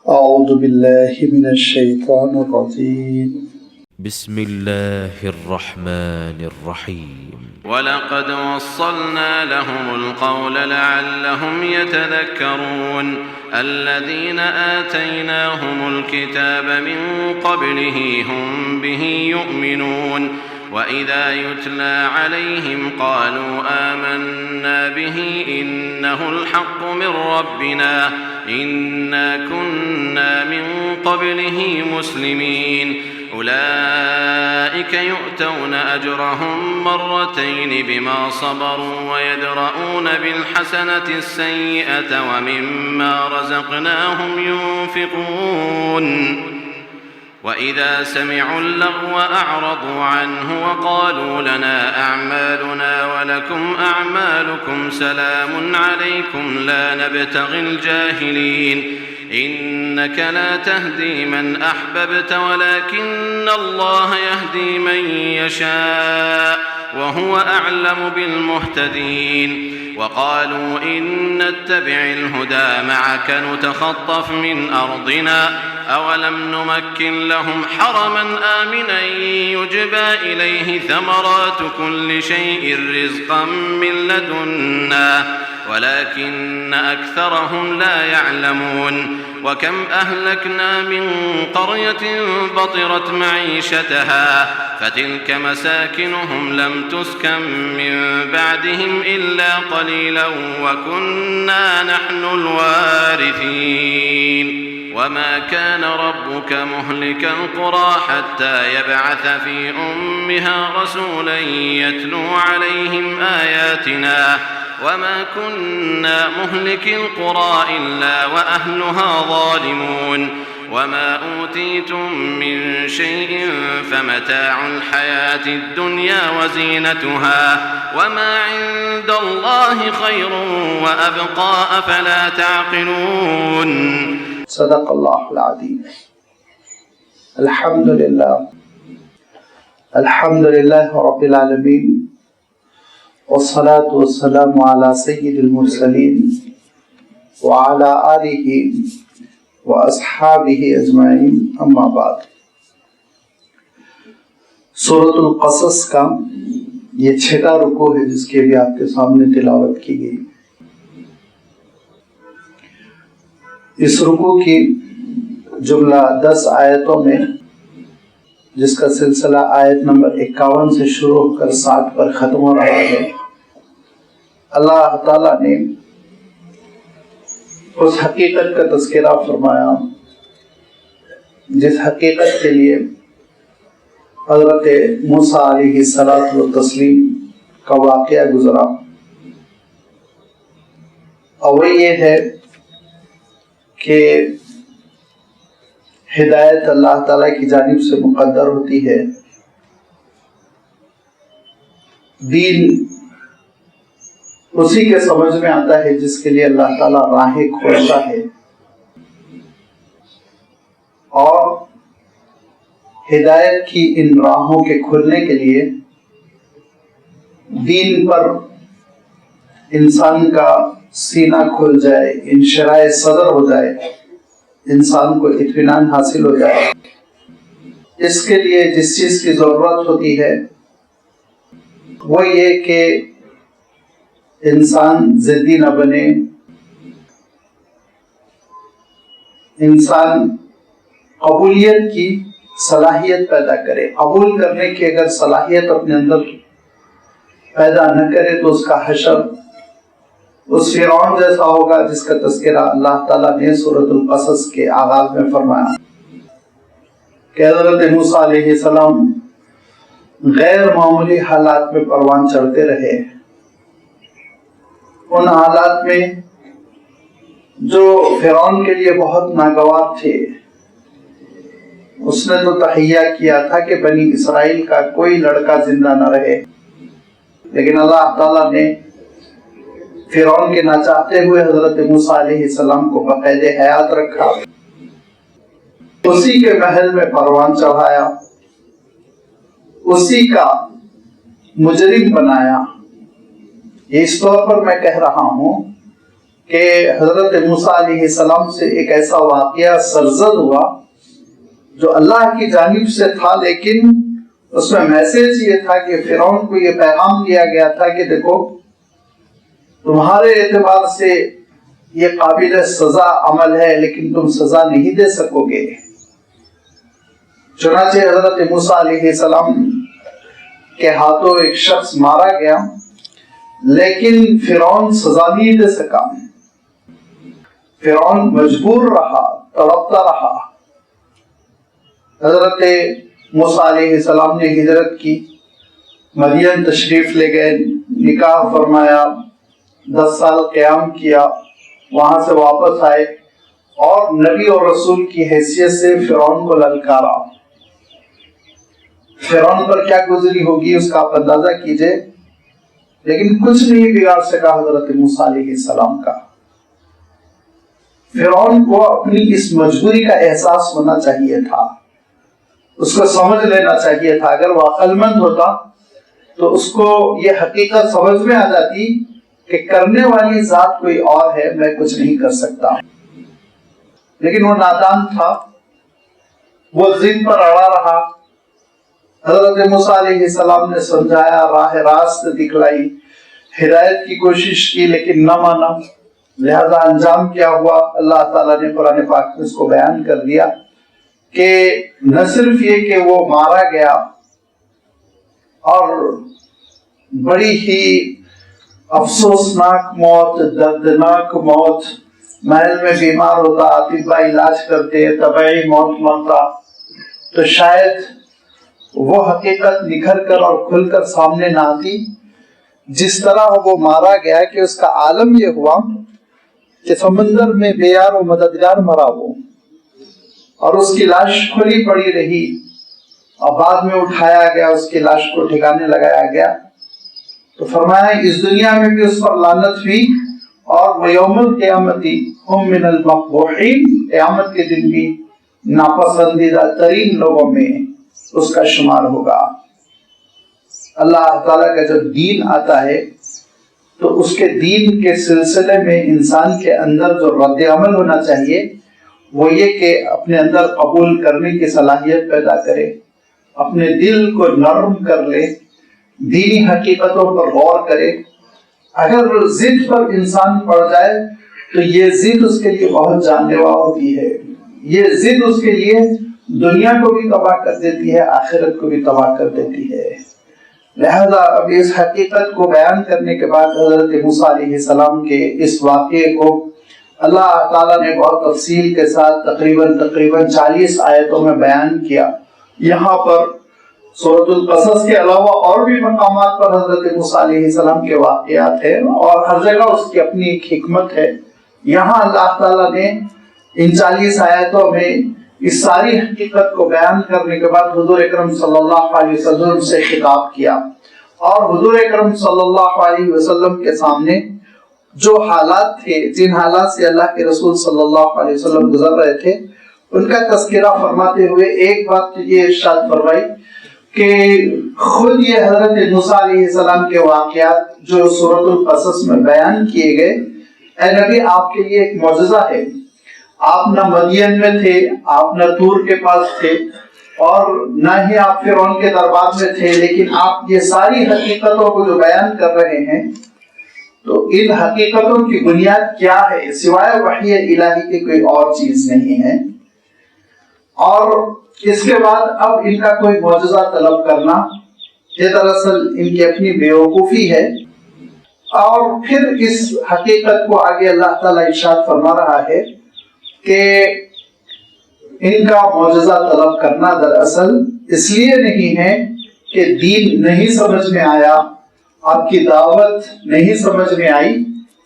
أعوذ بالله من الشيطان الرجيم بسم الله الرحمن الرحيم ولقد وصلنا لهم القول لعلهم يتذكرون الذين آتيناهم الكتاب من قبله هم به يؤمنون وإذا يتلى عليهم قالوا آمنا به إنه الحق من ربنا إنا كنا من قبله مسلمين أولئك يؤتون أجرهم مرتين بما صبروا ويدرؤون بالحسنة السيئة ومما رزقناهم ينفقون وإذا سمعوا اللغو أعرضوا عنه وقالوا لنا أعمالنا ولكم أعمالكم سلام عليكم لا نبتغي الجاهلين إنك لا تهدي من أحببت ولكن الله يهدي من يشاء وهو أعلم بالمهتدين وقالوا إن نتبع الهدى معك نتخطف من أرضنا أولم نمكن لهم حرما آمنا يجبى إليه ثمرات كل شيء رزقا من لدنا ولكن أكثرهم لا يعلمون وكم أهلكنا من قرية بطرت معيشتها فتلك مساكنهم لم تسكن من بعدهم إلا قليلا وكنا نحن الوارثين وما كان ربك مهلك القرى حتى يبعث في أمها رسولا يتلو عليهم آياتنا وما كنا مهلك القرى إلا وأهلها ظالمون وما أوتيتم من شيء فمتاع الحياة الدنيا وزينتها وما عند الله خير وأبقى أفلا تعقلون صدق الله العظيم. الحمد لله رب العالمين والصلاة والسلام على سيد المرسلين وعلى آله وأصحابه أجمعين أما بعد. سورۃ القصص کا یہ 6واں رکوع ہے جس کی بھی آپ کے سامنے تلاوت کی گئی. اس رکوع کی جملہ 10 آیتوں میں جس کا سلسلہ آیت نمبر 51 سے شروع ہو کر 60 پر ختم ہو رہا ہے، اللہ تعالیٰ نے اس حقیقت کا تذکرہ فرمایا جس حقیقت کے لیے حضرت موسیٰ علیہ الصلاۃ والتسلیم کا واقعہ گزرا، اور وہ یہ ہے کہ ہدایت اللہ تعالیٰ کی جانب سے مقدر ہوتی ہے. دین اسی کے سمجھ میں آتا ہے جس کے لیے اللہ تعالیٰ راہیں کھولتا ہے، اور ہدایت کی ان راہوں کے کھلنے کے لیے دین پر انسان کا سینہ کھل جائے، انشراح صدر ہو جائے، انسان کو اطمینان حاصل ہو جائے. اس کے لیے جس چیز کی ضرورت ہوتی ہے وہ یہ کہ انسان ضدی نہ بنے، انسان قبولیت کی صلاحیت پیدا کرے. قبول کرنے کی اگر صلاحیت اپنے اندر پیدا نہ کرے تو اس کا حشر اس فرعون جیسا ہوگا جس کا تذکرہ اللہ تعالیٰ نے سورۃ القصص کے آغاز میں فرمایا کہ حضرت موسیٰ علیہ السلام غیر معمولی حالات میں پروان چڑھتے رہے. ان حالات میں جو فرعون کے لیے بہت ناگوار تھے، اس نے تو تحیہ کیا تھا کہ بنی اسرائیل کا کوئی لڑکا زندہ نہ رہے، لیکن اللہ تعالیٰ نے فرعون کے نہ چاہتے ہوئے حضرت موسیٰ علیہ السلام کو باقاعدہ حیات رکھا، اسی کے محل میں پروان چڑھایا، اسی کا مجرم بنایا. یہ اس طور پر میں کہہ رہا ہوں کہ حضرت موسیٰ علیہ السلام سے ایک ایسا واقعہ سرزد ہوا جو اللہ کی جانب سے تھا، لیکن اس میں میسج یہ تھا کہ فرعون کو یہ پیغام دیا گیا تھا کہ دیکھو تمہارے اعتبار سے یہ قابل سزا عمل ہے لیکن تم سزا نہیں دے سکو گے۔ چنانچہ حضرت موسیٰ علیہ السلام کے ہاتھوں ایک شخص مارا گیا، لیکن فرعون سزا نہیں دے سکا۔ فرعون مجبور رہا، تڑپتا رہا۔ حضرت موسیٰ علیہ السلام نے ہجرت کی، مدین تشریف لے گئے، نکاح فرمایا، 10 سال قیام کیا، وہاں سے واپس آئے اور نبی اور رسول کی حیثیت سے فرعون کو للکارا۔ فرعون پر کیا گزری ہوگی اس کا آپ اندازہ کیجئے، لیکن کچھ نہیں بگاڑ سکا حضرت موسیٰ علیہ السلام کا۔ فرعون کو اپنی اس مجبوری کا احساس ہونا چاہیے تھا، اس کو سمجھ لینا چاہیے تھا۔ اگر وہ عقل مند ہوتا تو اس کو یہ حقیقت سمجھ میں آ جاتی کہ کرنے والی ذات کوئی اور ہے، میں کچھ نہیں کر سکتا، لیکن وہ نادان تھا، وہ ضد پر اڑا رہا۔ حضرت موسیٰ علیہ السلام نے سمجھایا، راہ راست دکھلائی، ہدایت کی کوشش کی، لیکن نہ مانا۔ لہذا انجام کیا ہوا اللہ تعالیٰ نے قرآن پاک میں اس کو بیان کر دیا کہ نہ صرف یہ کہ وہ مارا گیا اور بڑی ہی افسوسناک موت، دردناک موت، محل میں بیمار ہوتا، اطباء علاج کرتے، طبعی موت مرتا، تو شاید وہ حقیقت نکھر کر اور کھل کر سامنے نہ آتی۔ جس طرح وہ مارا گیا کہ اس کا عالم یہ ہوا کہ سمندر میں بے یار و مددگار مرا وہ، اور اس کی لاش کھلی پڑی رہی، اور بعد میں اٹھایا گیا، اس کی لاش کو ٹھکانے لگایا گیا، تو فرمایا اس دنیا میں بھی اس پر لعنت ہوئی، اور وَيَوْمَ الْقِيَامَةِ هُمْ مِنَ الْمَقْبُوحِينَ، قیامت کے دن بھی ناپسندیدہ ترین لوگوں میں اس کا شمار ہوگا۔ اللہ تعالیٰ کا جب دین آتا ہے تو اس کے دین کے سلسلے میں انسان کے اندر جو رد عمل ہونا چاہیے وہ یہ کہ اپنے اندر قبول کرنے کی صلاحیت پیدا کرے، اپنے دل کو نرم کر لے، دینی حقیقتوں پر غور کرے۔ اگر ضد پر انسان پڑ جائے تو یہ ضد اس کے لیے بہت جان لیوا ہوتی ہے، یہ ضد اس کے لیے دنیا کو بھی تباہ کر دیتی ہے، آخرت کو بھی تباہ کر دیتی ہے۔ لہذا اب اس حقیقت کو بیان کرنے کے بعد حضرت موسیٰ علیہ السلام کے اس واقعے کو اللہ تعالیٰ نے بہت تفصیل کے ساتھ تقریباً 40 آیتوں میں بیان کیا۔ یہاں پر سورۃ القصص کے علاوہ اور بھی مقامات پر حضرت موسیٰ علیہ السلام کے واقعات ہیں، اور ہر جگہ اس کی اپنی ایک حکمت ہے۔ یہاں اللہ تعالیٰ نے ان 40 آیتوں میں اس ساری حقیقت کو بیان کرنے کے بعد حضور اکرم صلی اللہ علیہ وسلم سے خطاب کیا، اور حضور اکرم صلی اللہ علیہ وسلم کے سامنے جو حالات تھے، جن حالات سے اللہ کے رسول صلی اللہ علیہ وسلم گزر رہے تھے، ان کا تذکرہ فرماتے ہوئے ایک بات یہ ارشاد فرمائی کہ خود یہ حضرت موسیٰ علیہ السلام کے واقعات جو سورۃ القصص میں بیان کیے گئے، اے نبی آپ کے لیے ایک معجزہ ہے۔ آپ نہ مدین میں تھے، آپ نہ طور کے پاس تھے، اور نہ ہی آپ فرعون کے دربار میں تھے، لیکن آپ یہ ساری حقیقتوں کو جو بیان کر رہے ہیں، تو ان حقیقتوں کی بنیاد کیا ہے؟ سوائے وحی الہی کی کوئی اور چیز نہیں ہے۔ اور اس کے بعد اب ان کا کوئی معجزہ طلب کرنا یہ دراصل ان کی اپنی بیوقوفی ہے۔ اور پھر اس حقیقت کو آگے اللہ تعالیٰ ارشاد فرما رہا ہے کہ ان کا معجزہ طلب کرنا دراصل اس لیے نہیں ہے کہ دین نہیں سمجھ میں آیا، آپ کی دعوت نہیں سمجھ میں آئی،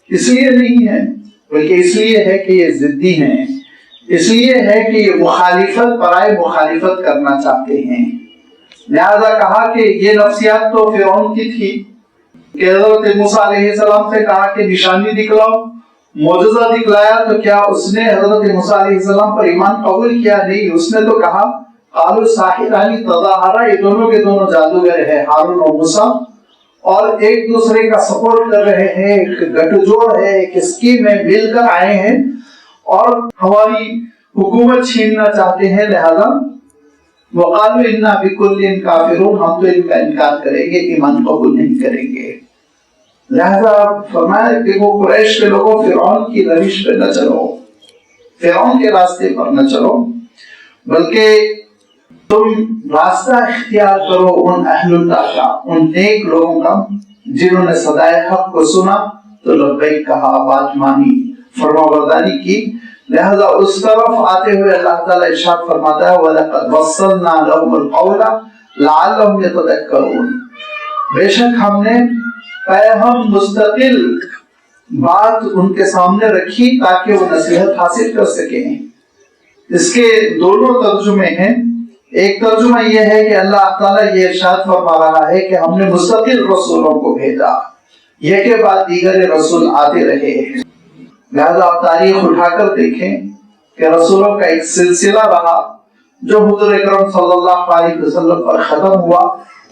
اس لیے نہیں ہے، بلکہ اس لیے ہے کہ یہ ضدی ہیں، اس لیے ہے کہ یہ مخالفت برائے مخالفت کرنا چاہتے ہیں۔ لہذا کہا کہ یہ نفسیات تو فرعون کی تھی کہ حضرت موسیٰ علیہ السلام سے کہا کہ نشانی دکھلاؤ، معجزہ دکھلایا، تو کیا اس نے حضرت موسیٰ علیہ السلام پر ایمان قبول کیا؟ نہیں، اس نے تو کہا قالوا ساحران تظاہرا، یہ دونوں کے دونوں جادوگر ہیں، ہارون اور موسیٰ، اور ایک دوسرے کا سپورٹ کر رہے ہیں، ایک گٹھ جوڑ ہے، ایک اسکیم میں مل کر آئے ہیں اور ہماری حکومت چھیننا چاہتے ہیں، لہذا وقالوا انا بکل کافرون، ہم تو ان کا انکار کریں گے، ایمان قبول نہیں کریں گے۔ لہذا فرمایا کہ وہ قریش کے لوگوں فرعون کی روش پہ نہ چلو، فرعون کے راستے پر نہ چلو، بلکہ تم راستہ اختیار کرو ان اہل اللہ کا، ان نیک لوگوں کا جنہوں نے صدائے حق کو سنا تو لبیک کہا، بات مانی، فرما برداری کی۔ لہذا اس طرف آتے ہوئے اللہ تعالیٰ ارشاد فرماتا ہے وَلَقَدْ وَصَّلْنَا لَهُمُ الْقَوْلَ لَعَلَّهُمْ يَتَذَكَّرُونَ، بے شک ہم نے پیغام مستقل بات ان کے سامنے رکھی تاکہ وہ نصیحت حاصل کر سکیں۔ اس کے دونوں ترجمے ہیں، ایک ترجمہ یہ ہے کہ اللہ تعالیٰ یہ ارشاد فرما رہا ہے کہ ہم نے مستقل رسولوں کو بھیجا، یہ کے بعد دیگر رسول آتے رہے، لہذا آپ تاریخ اٹھا کر دیکھیں کہ رسولوں کا ایک سلسلہ رہا جو حضور اکرم صلی اللہ علیہ وسلم پر ختم ہوا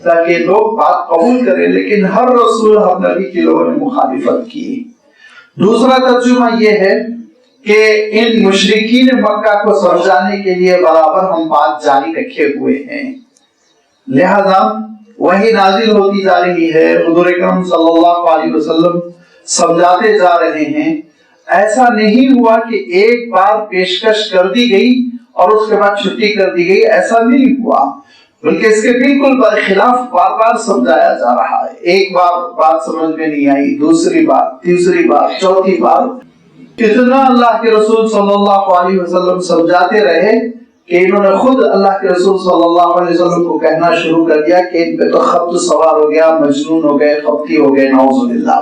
تاکہ لوگ بات قبول کریں، لیکن ہر رسول ہر نبی کے لوگوں نے مخالفت کی۔ دوسرا ترجمہ یہ ہے کہ ان مشرکین مکہ کو سمجھانے کے لیے برابر ہم بات جاری رکھے ہوئے ہیں، لہذا وہی نازل ہوتی جا رہی ہے، حضور اکرم صلی اللہ علیہ وسلم سمجھاتے جا رہے ہیں۔ ایسا نہیں ہوا کہ ایک بار پیشکش کر دی گئی اور اس کے بعد چھٹی کر دی گئی، ایسا نہیں ہوا، بلکہ اس کے بالکل برخلاف بار بار سمجھایا جا رہا ہے۔ ایک بار بات سمجھ میں نہیں آئی، دوسری بار، تیسری بار، چوتھی بار، اتنا اللہ کے رسول صلی اللہ علیہ وسلم سمجھاتے رہے کہ انہوں نے خود اللہ کے رسول صلی اللہ علیہ وسلم کو کہنا شروع کر دیا کہ ان پہ تو خبط سوار ہو گیا، مجنون ہو گئے، خبطی ہو گئے، نعوذ باللہ۔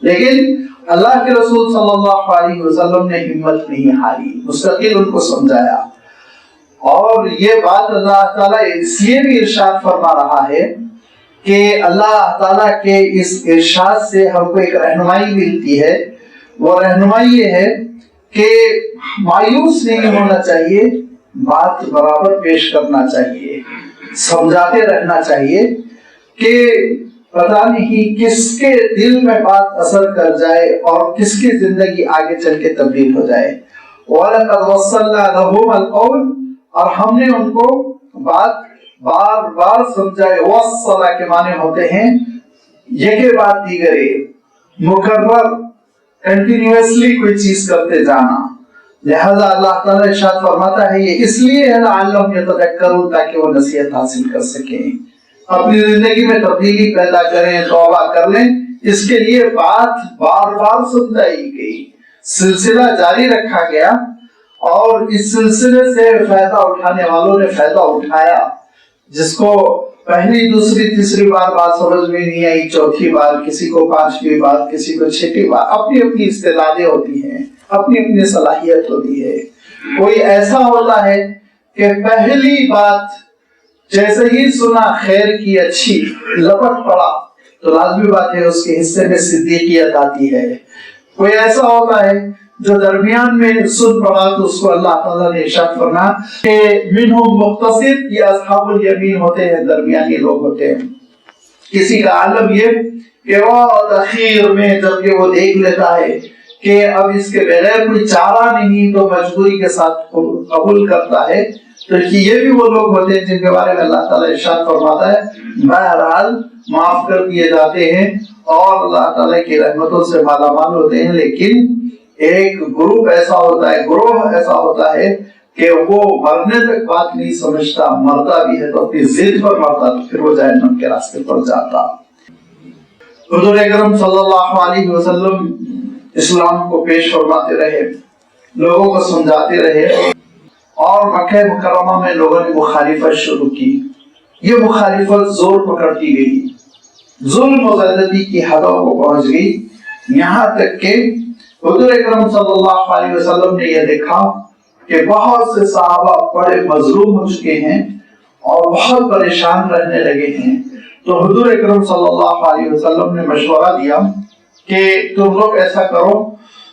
لیکن اللہ کے رسول صلی اللہ علیہ وسلم نے ہمت نہیں ہاری، مستقل ان کو سمجھایا۔ اور یہ بات اللہ تعالیٰ اس لیے بھی ارشاد فرما رہا ہے کہ اللہ تعالیٰ کے اس ارشاد سے ہم کو ایک رہنمائی ملتی ہے، وہ رہنمائی یہ ہے کہ مایوس نہیں ہونا چاہیے، بات برابر پیش کرنا چاہیے، سمجھاتے رہنا چاہیے کہ پتہ نہیں کس کے دل میں بات اثر کر جائے اور کس کی زندگی آگے چل کے تبدیل ہو جائے۔ وَلَقَدْ وَصَّلْنَا لَهُمُ الْقَوْلَ، اور ہم نے ان کو بات بار بار سمجھائے۔ وَصَّلَ کے معنی ہوتے ہیں یہ بعد دیگرے، مکرر، کنٹینیوسلی کوئی چیز کرتے جانا۔ لہذا اللہ تعالیٰ ارشاد فرماتا ہے یہ اس لیے ہے لعلہم یتذکرون، تاکہ وہ نصیحت حاصل کر سکیں، اپنی زندگی میں تبدیلی پیدا کریں، توبہ کر لیں۔ اس کے لیے بات بار بار سمجھائی گئی، سلسلہ جاری رکھا گیا، اور اس سلسلے سے فائدہ اٹھانے والوں نے فائدہ اٹھایا۔ جس کو پہلی، دوسری، تیسری بار بات سمجھ میں نہیں آئی، چوتھی بار، کسی کو پانچویں بار، کسی کو چھٹی بار، اپنی اپنی استعدادیں ہوتی ہیں، اپنی اپنی صلاحیت ہوتی ہے۔ کوئی ایسا ہوتا ہے کہ پہلی بات جیسے ہی سنا خیر کی اچھی، لپٹ پڑا تو لازمی بات ہے اس کے حصے میں صدیقیت آتی ہے۔ کوئی ایسا ہوتا ہے جو درمیان میں سن پڑا تو اس کو اللہ تعالیٰ نے ارشاد فرمایا کہ منہم مقتصد، یہ اصحاب الیمین ہوتے ہیں، درمیانی لوگ ہوتے ہیں۔ کسی کا عالم یہ کہ وہ تاخیر میں جب کہ وہ دیکھ لیتا ہے کہ اب اس کے بغیر کوئی چارہ نہیں تو مجبوری کے ساتھ قبول کرتا ہے، تو یہ بھی وہ لوگ ہوتے ہیں جن کے بارے میں اللہ تعالیٰ ارشاد فرماتا ہے بہرحال معاف کر دیے جاتے ہیں اور اللہ تعالیٰ کی رحمتوں سے مالا مال ہوتے ہیں۔ لیکن ایک گروہ ایسا ہوتا ہے کہ وہ مرنے تک بات نہیں سمجھتا، مرتا بھی ہے تو اپنی ضد پر مرتا، تو پھر وہ جہنم کے راستے پر جاتا۔ حضور اکرم صلی اللہ علیہ وسلم اسلام کو پیش فرماتے رہے، لوگوں کو سمجھاتے رہے، اور مکہ مکرمہ میں لوگوں نے مخالفت شروع کی۔ یہ مخالفت زور پکڑتی گئی، ظلم و زیادتی کی حدوں کو پہنچ گئی، یہاں تک کہ حضور اکرم صلی اللہ علیہ وسلم نے یہ دیکھا کہ بہت سے صحابہ بڑے مظلوم ہو چکے ہیں اور بہت پریشان رہنے لگے ہیں۔ تو حضور اکرم صلی اللہ علیہ وسلم نے مشورہ دیا کہ تم لوگ ایسا کرو،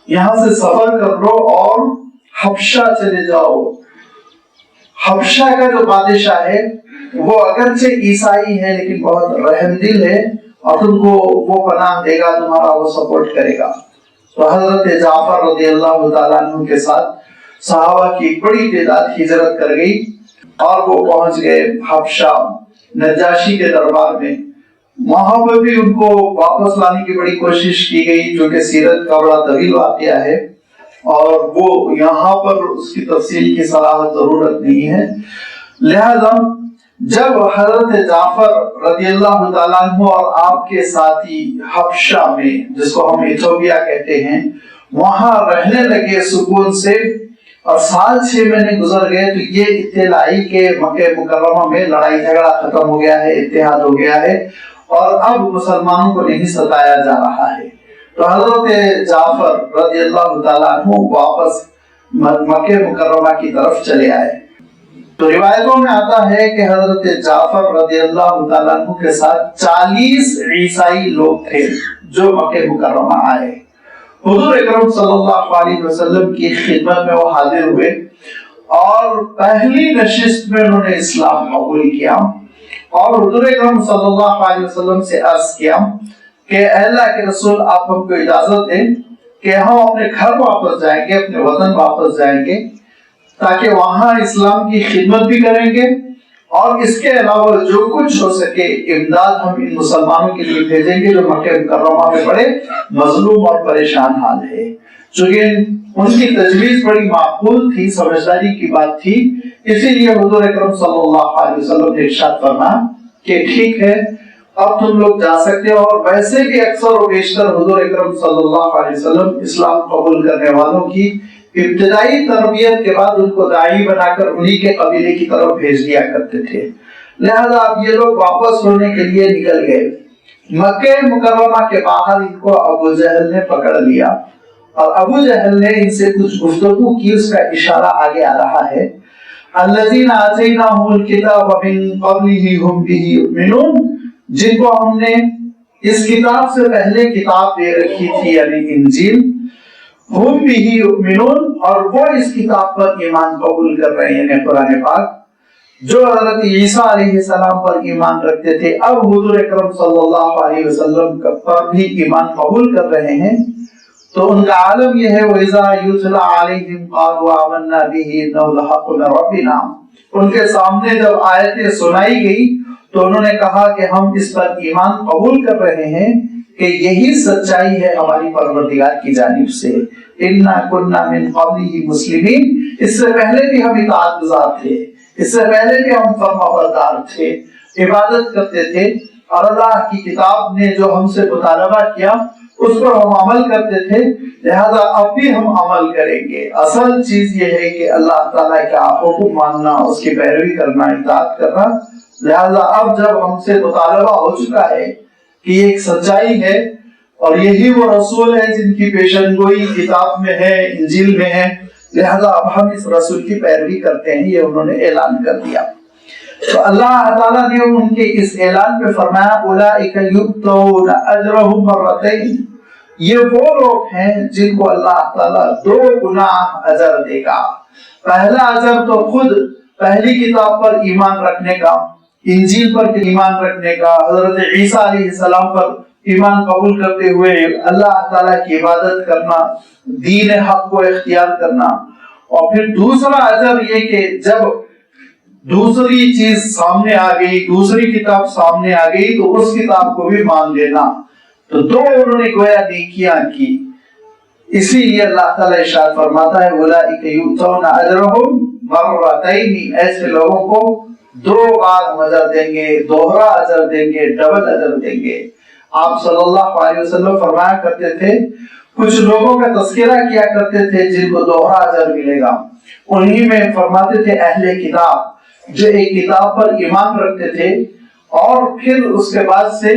یہاں سے سفر کر لو اور حبشہ چلے جاؤ۔ حبشہ کا جو بادشاہ ہے وہ اگرچہ عیسائی ہے لیکن بہت رحم دل ہے، اور تم کو وہ پناہ دے گا, تمہارا وہ سپورٹ کرے گا. تو حضرت جعفر رضی اللہ تعالیٰ عنہ کے ساتھ صحابہ کی ایک بڑی تعداد ہجرت کر گئی اور وہ پہنچ گئے حبشہ نجاشی کے دربار میں. وہاں پر بھی ان کو واپس لانے کی بڑی کوشش کی گئی, جو کہ سیرت کا بڑا طویل واقعہ ہے اور وہ یہاں پر اس کی تفصیل کی صلاحت ضرورت نہیں ہے. لہذا جب حضرت جعفر رضی اللہ تعالیٰ عنہ اور آپ کے ساتھی حبشہ میں, جس کو ہم ایتھوپیا کہتے ہیں, وہاں رہنے لگے سکون سے اور سال 6 مہینے گزر گئے, تو یہ اطلاع آئی کہ مکہ مکرمہ میں لڑائی جھگڑا ختم ہو گیا ہے, اتحاد ہو گیا ہے اور اب مسلمانوں کو نہیں ستایا جا رہا ہے. تو حضرت جعفر رضی اللہ تعالیٰ عنہ واپس مکہ مکرمہ کی طرف چلے آئے. تو روایتوں میں آتا ہے کہ حضرت جعفر رضی اللہ تعالیٰ عنہ کے ساتھ 40 عیسائی لوگ تھے جو مکہ مکرمہ آئے. حضور اکرم صلی اللہ علیہ وسلم کی خدمت میں وہ حاضر ہوئے اور پہلی نشست میں انہوں نے اسلام قبول کیا اور حضور اکرم صلی اللہ علیہ وسلم سے عرض کیا کہ اے اللہ کے رسول, آپ ہم کو اجازت دیں کہ ہم اپنے گھر واپس جائیں گے, اپنے وطن واپس جائیں گے, تاکہ وہاں اسلام کی خدمت بھی کریں گے اور اس کے علاوہ جو کچھ ہو سکے امداد ہم ان مسلمانوں کے لیے بھیجیں گے جو مکہ مکرمہ میں بڑے مظلوم اور پریشان حال ہے. چونکہ ان کی تجویز بڑی معقول تھی, سمجھداری کی بات تھی, اسی لیے حضور اکرم صلی اللہ علیہ وسلم نے ارشاد فرمایا کہ ٹھیک ہے, اب تم لوگ جا سکتے ہو. اور ویسے بھی اکثر و بیشتر حضور اکرم صلی اللہ علیہ وسلم اسلام قبول کرنے والوں کی ابتدائی تربیت کے بعد ان کو داعی بنا کر انہی کے قبیلے کی طرف بھیج دیا کرتے تھے. لہذا اب یہ لوگ واپس ہونے کے لیے نکل گئے. مکہ مکرمہ کے باہر ان کو ابو جہل نے پکڑ لیا اور ابو جہل نے ان سے کچھ گفتگو کی, اس کا اشارہ آگے آ رہا ہے. الذین آتیناہم الکتاب من قبلہ ہم بہ یؤمنون, جن کو ہم نے اس کتاب سے پہلے کتاب دے رکھی تھی یعنی انجیل, ہم بہ یؤمنون, اور وہ اس کتاب پر ایمان قبول کر رہے ہیں یعنی قرآن پاک. جو حضرت عیسیٰ علیہ السلام پر ایمان رکھتے تھے اب حضور اکرم صلی اللہ علیہ وسلم پر بھی ایمان قبول کر رہے ہیں. تو ان کا عالم یہ ہے وَإِذَا يُتْلَى عَلَيْهِمْ قَالُوا آمَنَّا بِهِ إِنَّهُ الْحَقُّ مِن رَّبِّنَا, ان کے سامنے جب آیتیں سنائی گئی تو انہوں نے کہا کہ ہم اس پر ایمان قبول کر رہے ہیں کہ یہی سچائی ہے ہماری پروردگار کی جانب سے. اِنَّا كُنَّا مِن قَبْلِهِ مُسْلِمِينَ, اس سے پہلے بھی ہم اطاعت گزار تھے, اس سے پہلے بھی ہم فرمانبردار تھے, عبادت کرتے تھے اور اللہ کی کتاب نے جو ہم سے مطالبہ کیا اس پر ہم عمل کرتے تھے, لہذا اب بھی ہم عمل کریں گے. اصل چیز یہ ہے کہ اللہ تعالیٰ کا حکم ماننا, اس کی پیروی کرنا, اطاعت کرنا. لہذا اب جب ہم سے مطالبہ ہو چکا ہے کہ یہ ایک سچائی ہے اور یہی وہ رسول ہے جن کی پیشن گوئی کتاب میں ہے, انجیل میں ہے, لہذا اب ہم اس رسول کی پیروی کرتے ہیں, یہ انہوں نے اعلان کر دیا. تو اللہ تعالیٰ نے ان کے اس اعلان پہ فرمایا اولئک یؤتون اجرهم مرتین, یہ وہ لوگ ہیں جن کو اللہ تعالیٰ 2 گنا اجر دے گا. پہلا اجر تو خود پہلی کتاب پر ایمان رکھنے کا, انجیل پر ایمان رکھنے کا, حضرت عیسیٰ علیہ السلام پر ایمان قبول کرتے ہوئے اللہ تعالیٰ کی عبادت کرنا, دین حق کو اختیار کرنا. اور پھر دوسرا اجر یہ کہ جب دوسری چیز سامنے آ گئی, دوسری کتاب سامنے آ گئی تو اس کتاب کو بھی مان لینا. تو 2 انہوں نے گویا نیکیاں کی. اسی لیے اللہ تعالیٰ ارشاد فرماتا ہے اولئک یؤتون اجرهم مرتین, ایسے لوگوں کو 2 بار اجر دیں گے, دوہرا اجر دیں گے, ڈبل اجر دیں گے. آپ صلی اللہ علیہ وسلم فرمایا کرتے تھے, کچھ لوگوں کا تذکرہ کیا کرتے تھے جن کو دوہرا اجر ملے گا. انہی میں فرماتے تھے اہل کتاب جو ایک کتاب پر ایمان رکھتے تھے اور پھر اس کے بعد سے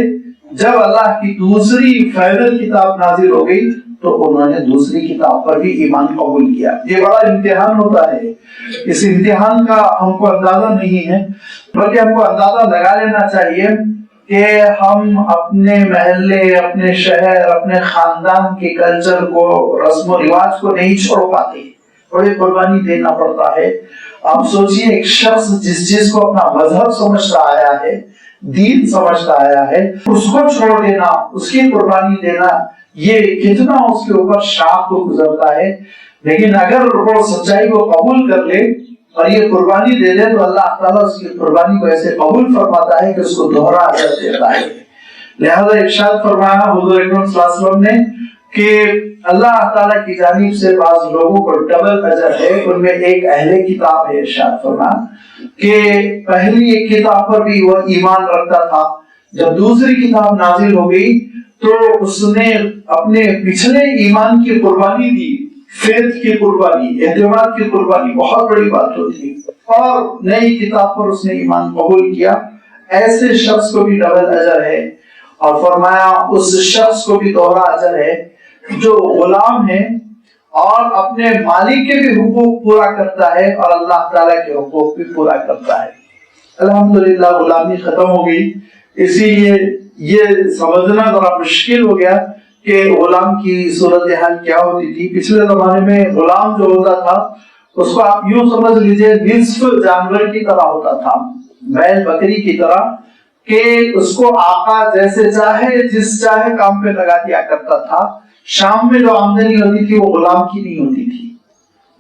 جب اللہ کی دوسری فائنل کتاب نازل ہو گئی تو انہوں نے دوسری کتاب پر بھی ایمان قبول کیا. یہ بڑا امتحان ہوتا ہے, اس امتحان کا ہم کو اندازہ نہیں ہے, بلکہ ہم کو اندازہ لگا لینا چاہیے کہ ہم اپنے محلے, اپنے شہر, اپنے خاندان کے کلچر کو, رسم و رواج کو نہیں چھوڑ پاتے, بڑی قربانی دینا پڑتا ہے. آپ سوچئے ایک شخص جس چیز کو اپنا مذہب سمجھتا آیا ہے, دین سمجھتا آیا ہے، اس کو چھوڑ دینا، اس کی قربانی دینا، یہ کتنا اس کے اوپر شاق کو گزرتا ہے۔ لیکن اگر وہ سچائی کو قبول کر لے اور یہ قربانی دے دے تو اللہ تعالیٰ اس کی قربانی کو ایسے قبول فرماتا ہے کہ اس کو دوہرا اجر دیتا ہے۔ لہذا ارشاد فرمایا حضور اکرم صلی اللہ علیہ وسلم نے کہ اللہ تعالیٰ کی جانب سے بعض لوگوں کو ڈبل اجر ہے، ان میں ایک اہل کتاب ہے۔ ارشاد فرمایا کہ پہلی ایک کتاب پر بھی وہ ایمان رکھتا تھا، جب دوسری کتاب نازل ہو گئی تو اس نے اپنے پچھلے ایمان کی قربانی دی، فیض کی قربانی، اعتماد کی قربانی، بہت بڑی بات ہوتی ہے، اور نئی کتاب پر اس نے ایمان قبول کیا۔ ایسے شخص کو بھی ڈبل اجر ہے، اور فرمایا اس شخص کو بھی دوہرا اجر ہے جو غلام ہے اور اپنے مالک کے بھی حقوق پورا کرتا ہے اور اللہ تعالیٰ کے حقوق بھی پورا کرتا ہے۔ الحمدللہ غلامی ختم ہو گئی، اسی لیے یہ سمجھنا ذرا مشکل ہو گیا کہ غلام کی صورتحال کیا ہوتی تھی۔ پچھلے زمانے میں غلام جو ہوتا تھا اس کو آپ یوں سمجھ لیجئے نصف جانور کی طرح ہوتا تھا، بیل بکری کی طرح، کہ اس کو آقا جیسے چاہے جس چاہے کام پہ لگا دیا کرتا تھا۔ شام میں جو آمدنی ہوتی تھی وہ غلام کی نہیں ہوتی تھی،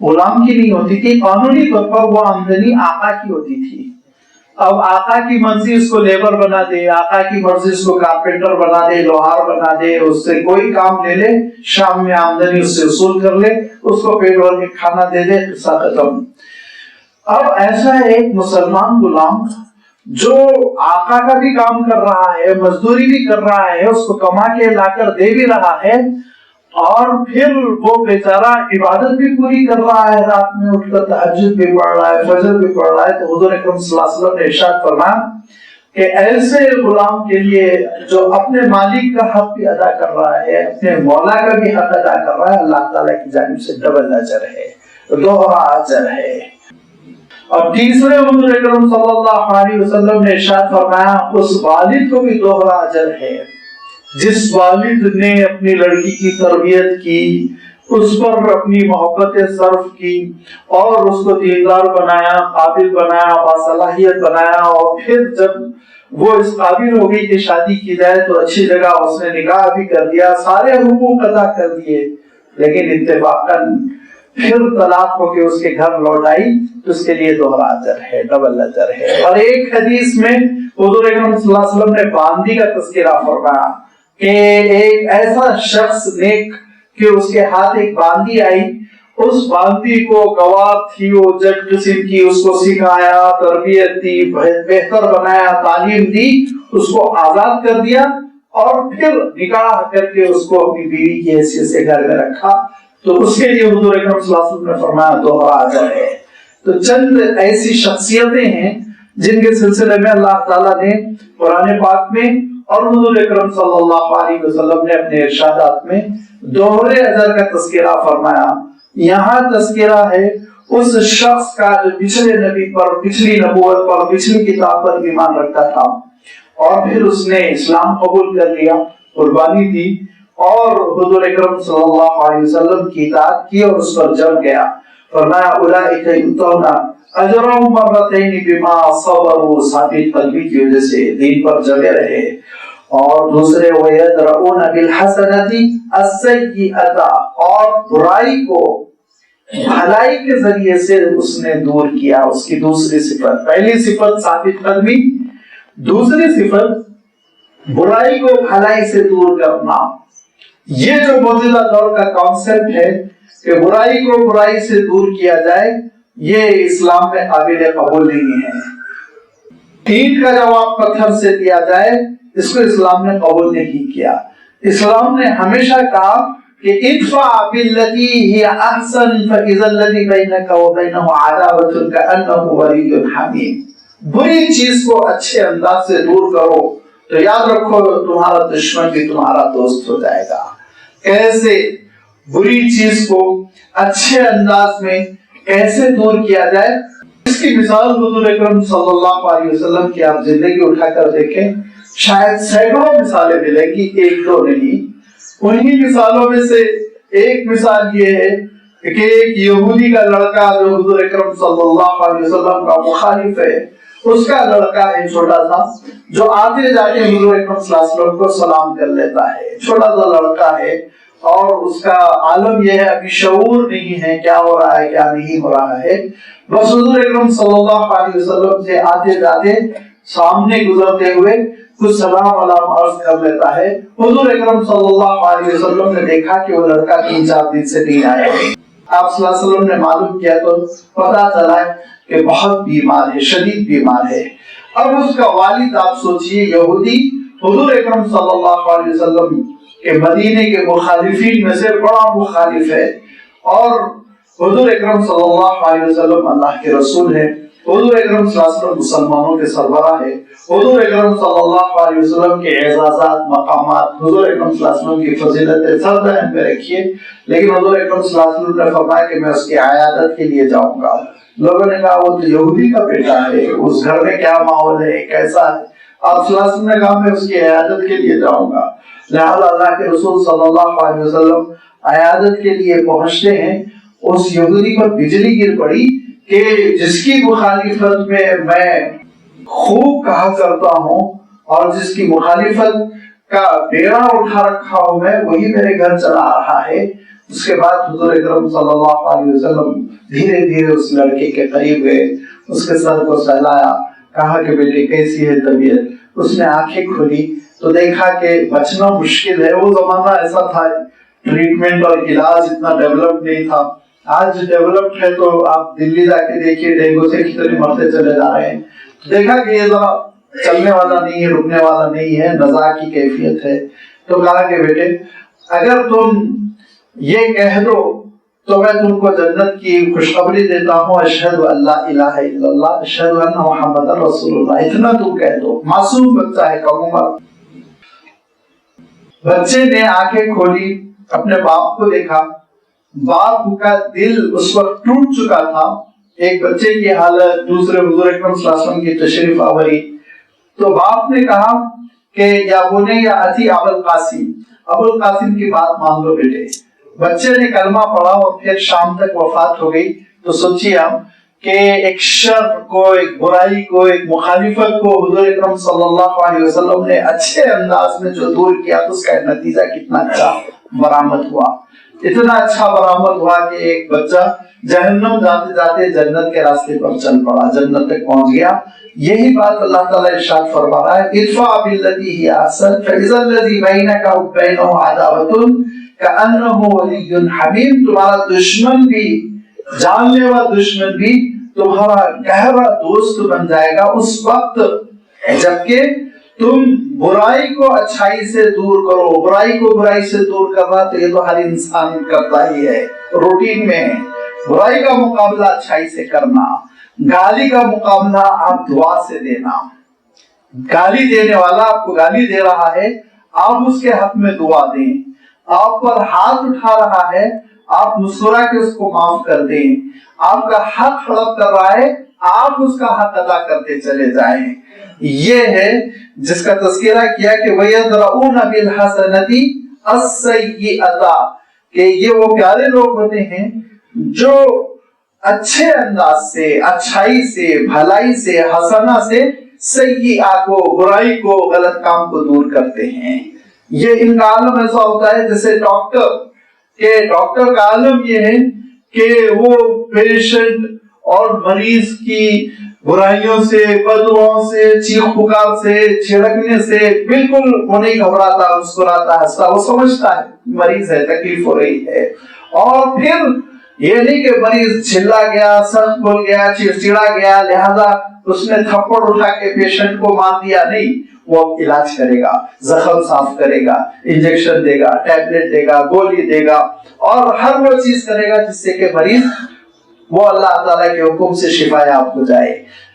غلام کی نہیں ہوتی تھی، قانونی طور پر وہ آمدنی آقا کی ہوتی تھی۔ اب آقا کی مرضی اس کو لیبر بنا دے، آقا کی مرضی اس کو کارپینٹر بنا دے، لوہار بنا دے، اس سے کوئی کام لے لے، شام میں آمدنی اس سے وصول کر لے، اس کو پیٹ بھر کے کھانا دے دے، قصہ ختم۔ اب ایسا ایک مسلمان غلام جو آقا کا بھی کام کر رہا ہے، مزدوری بھی کر رہا ہے، اس کو کما کے لا کر دے بھی رہا ہے، اور پھر وہ بیچارہ عبادت بھی پوری کر رہا ہے، رات میں اٹھ کر تہجد بھی پڑھ رہا ہے، فجر بھی پڑھ رہا ہے، تو حضور اکرم صلی اللہ علیہ وسلم نے ارشاد فرمایا کہ ایسے غلام کے لیے جو اپنے مالک کا حق بھی ادا کر رہا ہے، اپنے مولا کا بھی حق ادا کر رہا ہے، اللہ تعالیٰ کی جانب سے ڈبل اجر ہے، دوہرا اجر ہے۔ اور تیسرے حضور اکرم صلی اللہ علیہ وسلم نے ارشاد فرمایا اس والد کو بھی دوہرا اجر ہے جس والد نے اپنی لڑکی کی تربیت کی، اس پر اپنی محبتیں صرف کی اور اس کو دیندار بنایا، قابل بنایا، باصلاحیت بنایا، اور پھر جب وہ اس قابل ہو گئی کہ شادی کی جائے تو اچھی جگہ اس نے نکاح بھی کر دیا، سارے حقوق ادا کر دیے، لیکن اتفاقاً پھر طلاق ہو کے اس کے گھر لوٹ آئی تو اس کے لیے دوہرا اجر ہے، ڈبل اجر ہے۔ اور ایک حدیث میں حضور اکرم صلی اللہ علیہ وسلم نے باندی کا تذکرہ فرمایا کہ ایک ایسا شخص نیک کہ اس کے ہاتھ ایک باندی آئی، اس باندی کو گوار تھی، وہ جج قسم کی، اس کو سکھایا، تربیت دی، بہتر بنایا، تعلیم دی، اس کو آزاد کر دیا، اور پھر نکاح کر کے اس کو اپنی بیوی کی حیثیت سے گھر میں رکھا، تو اس کے لیے حضور اکرم صلی اللہ علیہ وسلم نے فرمایا دوہرا اجر ہے۔ تو چند ایسی شخصیتیں ہیں جن کے سلسلے میں اللہ تعالیٰ نے قرآن پاک میں اور حضور اکرم صلی اللہ علیہ وسلم نے اپنے ارشادات میں دوہرے اجر کا تذکرہ فرمایا۔ یہاں تذکرہ ہے اس شخص کا جو پچھلے نبی پر، پچھلی نبوت پر، پچھلی کتاب پر ایمان رکھتا تھا اور پھر اس نے اسلام قبول کر لیا، قربانی دی اور حضور اکرم صلی اللہ علیہ وسلم کی اطاعت کی اور اس پر جم گیا۔ فرمایا اولئک یؤتون اجرهم مرتین بما صبروا، ثابت قلبی کی وجہ سے دین پر جمے رہے۔ اور دوسرے وَيَدْرَؤُونَ بِالْحَسَنَةِ السَّيِّئَةَ، اور برائی کو بھلائی کے ذریعے سے اس نے دور کیا۔ اس کی دوسری صفت، پہلی صفت ثابت قلبی، دوسری صفت برائی کو بھلائی سے دور کرنا۔ یہ جو موجودہ دور کا کانسیپٹ ہے کہ برائی کو برائی سے دور کیا جائے، یہ اسلام میں قابل قبول نہیں ہے۔ اینٹ کا جواب پتھر سے دیا جائے، اس کو اسلام نے قبول نہیں کیا۔ اسلام نے ہمیشہ کہا کہ ادفع بالتی ہی احسن فاذا الذی بینک وبینہ عداوۃ کأنہ ولی حمیم۔ بری چیز کو اچھے انداز سے دور کرو تو یاد رکھو تمہارا دشمن بھی تمہارا دوست ہو جائے گا۔ کیسے بری چیز کو اچھے انداز میں کیسے دور کیا جائے، اس کی مثال حضور اکرم صلی اللہ علیہ وسلم کی آپ زندگی اٹھا کر دیکھیں، شاید سینکڑوں مثالیں ملیں گی، ایک دو نہیں۔ انہی مثالوں میں سے ایک مثال یہ ہے کہ ایک یہودی کا لڑکا جو حضور اکرم صلی اللہ علیہ وسلم کا مخالف ہے، اس کا لڑکا ہے چھوٹا سا جو آتے جاتے حضور اکرم صلی اللہ علیہ وسلم کو سلام کر لیتا ہے. چھوٹا سا لڑکا ہے اور اس کا عالم یہ ہے ابھی شعور نہیں ہے کیا ہو رہا ہے کیا نہیں ہو رہا ہے. بس حضور اکرم صلی اللہ علیہ وسلم سے آتے جاتے سامنے گزرتے ہوئے کچھ سلام علام عرض کر لیتا ہے. حضور اکرم صلی اللہ علیہ وسلم نے دیکھا کہ وہ لڑکا 3-4 دن سے نہیں آیا. آپ صلی اللہ علیہ وسلم نے معلوم کیا تو پتا چلا کہ بہت بیمار ہے, شدید بیمار ہے. اب اس کا والد آپ سوچئے یہودی حضور اکرم صلی اللہ علیہ وسلم کے مدینے کے مخالفین میں سے بڑا مخالف ہے, اور حضور اکرم صلی اللہ علیہ وسلم اللہ کے رسول ہے. حضور اکرم صلی اللہ علیہ وسلم مسلمانوں کے سربراہ ہے. حضور اکرم صلی اللہ علیہ وسلم کے اعزازات مقامات, حضور اکرم صلی اللہ علیہ وسلم کی فضیلتیں سر ذہن میں رکھیے. لیکن حضور اکرم صلی اللہ علیہ وسلم نے فرمایا کہ میں اس کی عیادت کے لیے جاؤں گا. لوگوں نے کہا وہ تو یہودی کا بیٹا ہے, اس گھر میں کیا ماحول ہے کیسا ہے. آپ صلی اللہ علیہ وسلم نے کہا میں اس کی عیادت کے لیے جاؤں گا. لہذا اللہ کے رسول صلی اللہ علیہ وسلم عیادت کے لیے پہنچتے ہیں. اس یہودی پر بجلی گر پڑی کہ جس کی مخالفت میں خوب کہا کرتا ہوں اور جس کی مخالفت کا بیڑا اٹھا رکھا ہوں میں, وہی میرے گھر چلا رہا ہے. اس کے بعد حضور اکرم صلی اللہ علیہ وسلم دھیرے دھیرے اس لڑکے کے قریب گئے, اس کے سر کو سہلایا, کہا کہ بیٹے کیسی ہے طبیعت. اس نے آنکھیں کھولی تو دیکھا کہ بچنا مشکل ہے. وہ زمانہ ایسا تھا, ٹریٹمنٹ اور علاج اتنا ڈیولپ نہیں تھا. آج ڈیولپڈ ہے تو آپ دلی جا کے دیکھیے ڈینگو سے کتنے مرتے چلے جا رہے ہیں. دیکھا کہ یہ ذرا چلنے والا نہیں ہے, رکنے والا نہیں ہے, نزا کی کیفیت ہے. تو کہا کہ بیٹے اگر تم یہ کہہ دو تو میں تم کو جنت کی خوشخبری دیتا ہوں, اشہد ان لا الہ الا اللہ اشہد ان محمد رسول اللہ. اتنا تم کہہ دو. معصوم بچہ ہے, کم عمر. بچے نے آنکھیں کھولی, اپنے باپ کو دیکھا. باپ کا دل اس وقت ٹوٹ چکا تھا. ایک بچے کی حالت, دوسرے حضور اکرم صلی اللہ علیہ وسلم کی تشریف آوری. تو باپ نے کہا کہ یا بنی یا اتی ابو القاسم, ابو القاسم کی بات مان لو بیٹے. بچے نے کلمہ پڑھا اور پھر شام تک وفات ہو گئی. تو سوچیے آپ کہ ایک شر کو, ایک برائی کو, ایک مخالفت کو حضور اکرم صلی اللہ علیہ وسلم نے اچھے انداز میں جو دور کیا تو اس کا نتیجہ کتنا اچھا برآمد ہوا. اتنا اچھا برآمد ہوا کہ ایک بچہ جہنم جاتے جاتے جنت کے راستے پر چل پڑا, جنت تک پہنچ گیا. یہی بات اللہ تعالیٰ ارشاد فرما رہا ہے, ادفع بالتی ہی احسن فاذا الذی بینک وبینہ عداوۃ کأنہ ولی حمیم. تمہارا دشمن بھی, جان لیوا دشمن بھی تمہارا گہرا دوست بن جائے گا اس وقت جبکہ تم برائی کو اچھائی سے دور کرو. برائی کو برائی سے دور کرنا تو یہ تو ہر انسان کرتا ہی ہے, روٹین میں. برائی کا مقابلہ اچھائی سے کرنا, گالی کا مقابلہ آپ دعا سے دینا. گالی دینے والا آپ کو گالی دے رہا ہے, آپ اس کے حق میں دعا دیں. آپ پر ہاتھ اٹھا رہا ہے, آپ مسکرا کے اس کو معاف کر دیں. آپ کا حق ہڑپ کر رہا ہے, آپ اس کا حق ادا کرتے چلے جائیں. یہ ہے جس کا تذکرہ کیا کہ وَيَدْرَؤُونَ بِالْحَسَنَةِ السَّيِّئَةَ, کہ یہ وہ پیارے لوگ ہوتے ہیں جو اچھے انداز سے, اچھائی سے, بھلائی سے, حسنہ سے سیئہ کو, برائی کو, غلط کام کو دور کرتے ہیں. یہ ان کا عالم ایسا ہوتا ہے جیسے ڈاکٹر, کہ ڈاکٹر کا عالم یہ ہے کہ وہ پیشنٹ اور مریض کی برائیوں سے, بددعاؤں سے, چیخ پکار سے, چھڑکنے سے بالکل وہ نہیں گھبراتا, مسکراتا, ہنستا. وہ سمجھتا ہے مریض ہے, تکلیف ہو رہی ہے. اور پھر یہ نہیں کہ مریض چلا گیا, سخت بول گیا, چڑچڑا گیا, لہذا اس نے تھپڑ اٹھا کے پیشنٹ کو مار دیا. نہیں, وہ علاج کرے گا, زخم صاف کرے گا, انجیکشن دے گا, ٹیبلٹ دے گا, گولی دے گا, اور ہر وہ چیز کرے گا جس سے کہ مریض وہ اللہ تعالیٰ کے حکم سے شفا یاب ہو جائے.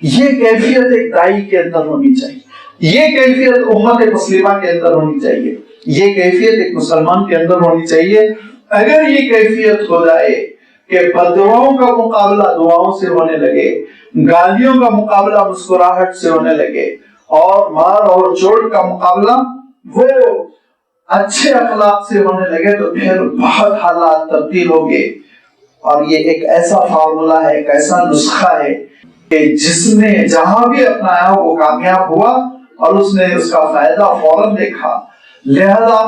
یہ کیفیت ایک دائی کے اندر ہونی چاہیے, یہ کیفیت امت مسلمہ کے اندر ہونی چاہیے, یہ کیفیت ایک مسلمان کے اندر ہونی چاہیے. اگر یہ کیفیت ہو جائے کہ بددعاؤں کا مقابلہ دعاؤں سے ہونے لگے, گالیوں کا مقابلہ مسکراہٹ سے ہونے لگے, اور مار اور چوٹ کا مقابلہ وہ اچھے اخلاق سے ہونے لگے, تو پھر بہت حالات تبدیل ہو گئے. اور یہ ایک ایسا فارمولا ہے, ایک ایسا نسخہ ہے کہ جس نے جہاں بھی اپنایا وہ کامیاب ہوا اور اس نے اس کا فائدہ فوراً دیکھا۔ لہذا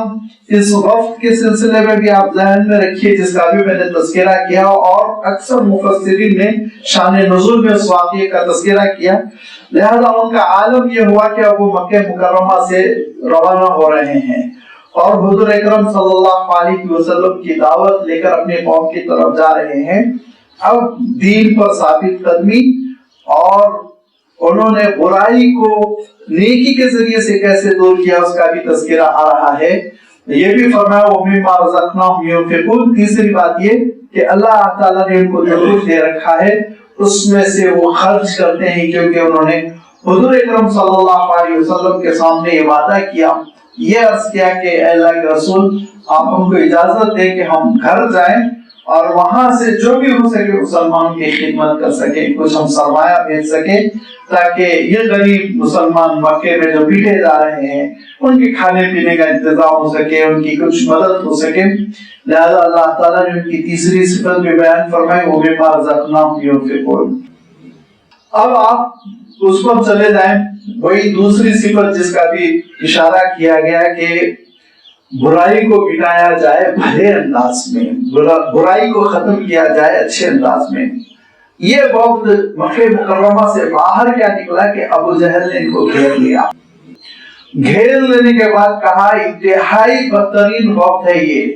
اس وقت کے سلسلے میں بھی آپ ذہن میں رکھیے، جس کا بھی میں نے تذکرہ کیا، اور اکثر مفسرین نے شان نزول میں اس واقعے کا تذکرہ کیا۔ لہذا ان کا عالم یہ ہوا کہ اب وہ مکہ مکرمہ سے روانہ ہو رہے ہیں اور حضور اکرم صلی اللہ علیہ وسلم کی دعوت لے کر اپنے قوم کی طرف جا رہے ہیں۔ اب دین پر ثابت قدمی اور انہوں نے برائی کو نیکی کے ذریعے سے کیسے دور کیا اس کا بھی تذکرہ آ رہا ہے۔ یہ بھی فرمایا وَمِمَّا رَزَقْنَاهُمْ يُنْفِقُونَ۔ تیسری بات یہ کہ اللہ تعالیٰ نے ان کو ضرور دے رکھا ہے، اس میں سے وہ خرچ کرتے ہیں، کیونکہ انہوں نے حضور اکرم صلی اللہ علیہ وسلم کے سامنے یہ وعدہ کیا، یہ عرض کیا کہ اے اللہ کے رسول آپ ہم کو اجازت دیں کہ ہم گھر جائیں اور وہاں سے جو بھی ہو سکے مسلمان کی خدمت کر سکیں، کچھ ہم سرمایہ بھیج سکیں تاکہ یہ غریب مسلمان مکے میں جو بیٹھے جا رہے ہیں ان کے کھانے پینے کا انتظام ہو سکے، ان کی کچھ مدد ہو سکے۔ لہذا اللہ تعالیٰ نے ان کی تیسری صفت بھی بیان فرمائی وَمِمَّا رَزَقْنَاهُمْ يُنْفِقُونَ۔ اب آپ اس پر چلے جائیں، وہی دوسری صفت جس کا بھی اشارہ کیا گیا کہ برائی کو مٹایا جائے بھلے انداز میں، برائی کو ختم کیا جائے اچھے انداز میں۔ یہ وقت مکہ مکرمہ سے باہر کیا نکلا کہ ابو جہل نے ان کو گھیر لیا۔ گھیر لینے کے بعد کہا انتہائی بدترین وقت ہے یہ،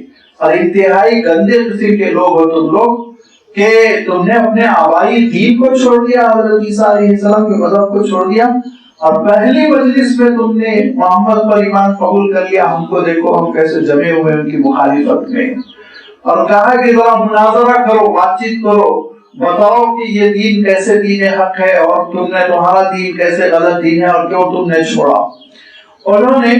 اور انتہائی گندے قسم کے لوگ ہو تم لوگ کہ تم نے اپنے آبائی دین کو چھوڑ دیا، حضرت عیسیٰ علیہ السلام کے مذہب کو چھوڑ دیا، اور پہلی مجلس میں تم نے محمد پر ایمان قبول کر لیا، ہم کو دیکھو ہم کیسے جمے ہوئے ان کی مخالفت میں۔ اور کہا کہ ذرا مناظرہ کرو، بات چیت کرو، بتاؤ کہ یہ دین کیسے دین حق ہے اور تم نے تمہارا دین کیسے غلط دین ہے اور کیوں تم نے چھوڑا۔ انہوں نے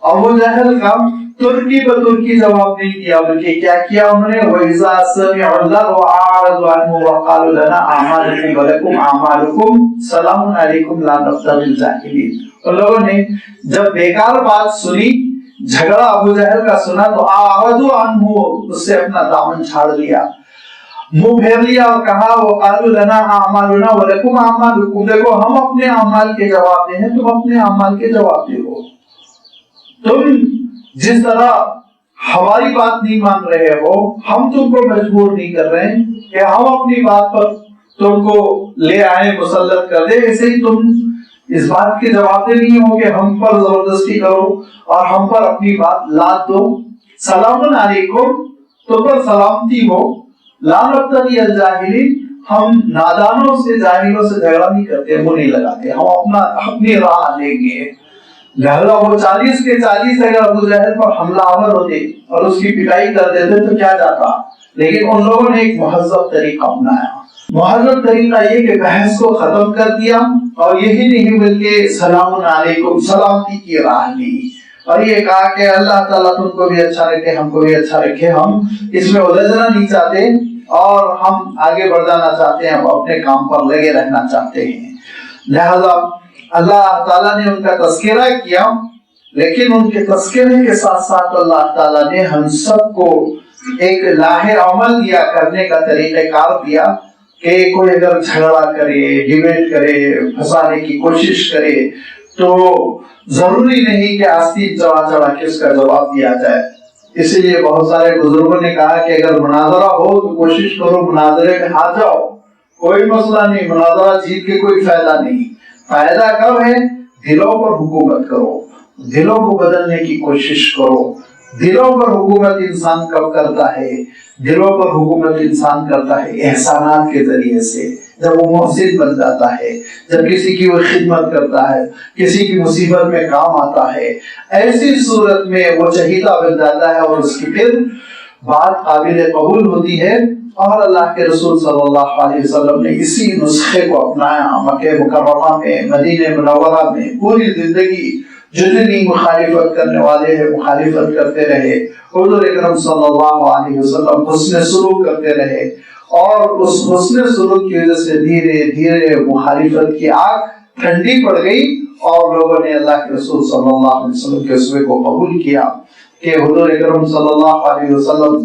ابو جہل کا ترکی بترکی جواب نہیں دیا، بلکہ کیا کیا انہوں نے وَإِذَا سَمِعُوا اللَّغْوَ أَعْرَضُوا عَنْهُ وَقَالُوا لَنَا أَعْمَالُكُمْ وَلَكُمْ أَعْمَالُكُمْ سَلَامٌ عَلَيْكُمْ لَا نَبْتَغِي الْجَاهِلِينَ۔ ان لوگوں نے جب بیکار بات سنی، جھگڑا ابو جہل کا سنا تو أَعْرَضُوا عَنْهُ، اس سے اپنا دامن چھاڑ لیا، منہ پھیر لیا اور کہا وَقَالُوا لَنَا أَعْمَالُنَا وَلَكُمْ أَعْمَالُكُمْ، دیکھو ہم اپنے اعمال کے جواب دیں، تم اپنے اعمال کے جواب دو۔ تم جس طرح ہماری بات نہیں مان رہے ہو، ہم تم کو مجبور نہیں کر رہے کہ ہم اپنی بات پر تم کو لے آئیں، مسلط کر دیں، ایسے ہی تم اس بات کے جواب دے نہیں ہو کہ ہم پر زبردستی کرو اور ہم پر اپنی بات لاد دو۔ سلام علیکم، تم پر سلامتی ہو، لا نبتغی الجاہلین، ہم نادانوں سے جاہلوں سے جھگڑا نہیں کرتے، منہ نہیں لگاتے، ہم اپنی راہ لیں گے۔ لہذا وہ 40 کے 40 اگر ابو جہل پر حملہ آور ہوتے اور اس کی پٹائی کر دیتے تو کیا جاتا، لیکن ان لوگوں نے ایک مہذب طریقہ اپنایا۔ مہذب طریقہ یہ کہ بحث کو ختم کر دیا، اور یہی نہیں بلکہ سلام علیکم، سلامتی کی راہ لی، اور یہ کہا کہ اللہ تعالیٰ تم کو بھی اچھا رکھے، ہم کو بھی اچھا رکھے، ہم اس میں الجھنا نہیں چاہتے اور ہم آگے بڑھ جانا چاہتے ہیں، ہم اپنے کام پر لگے رہنا چاہتے ہیں۔ لہذا اللہ تعالیٰ نے ان کا تذکرہ کیا، لیکن ان کے تذکرے کے ساتھ ساتھ اللہ تعالیٰ نے ہم سب کو ایک لاہ عمل دیا، کرنے کا طریقہ کار دیا کہ کوئی اگر جھگڑا کرے، ڈیبیٹ کرے، پھنسانے کی کوشش کرے تو ضروری نہیں کہ آستین چڑھا چڑھا کے اس کا جواب دیا جائے۔ اسی لیے بہت سارے بزرگوں نے کہا کہ اگر مناظرہ ہو تو کوشش کرو مناظرے میں آ جاؤ، کوئی مسئلہ نہیں، مناظرہ جیت کے کوئی فائدہ نہیں، فائدہ کب ہے؟ دلوں پر حکومت کرو، دلوں کو بدلنے کی کوشش کرو۔ دلوں پر حکومت انسان کب کرتا ہے؟ دلوں پر حکومت انسان کرتا ہے احسانات کے ذریعے سے، جب وہ محسن بن جاتا ہے، جب کسی کی وہ خدمت کرتا ہے، کسی کی مصیبت میں کام آتا ہے، ایسی صورت میں وہ چہیتا بن جاتا ہے اور اس کی پھر بات قابل قبول ہوتی ہے۔ اور اللہ کے رسول صلی اللہ علیہ وسلم نے اسی نسخے کو اپنایا، مکہ مکرمہ میں، مدینہ منورہ میں پوری زندگی جتنی مخالفت کرنے والے ہیں مخالفت کرتے رہے، حضور اکرم صلی اللہ علیہ وسلم حسن سلوک کرتے رہے، اور اس حسن سلوک کی وجہ سے دھیرے دھیرے مخالفت کی آگ ٹھنڈی پڑ گئی، اور لوگوں نے اللہ کے رسول صلی اللہ علیہ وسلم کے اسوے کو قبول کیا کہ حضور اکرم صلی اللہ علیہ وسلم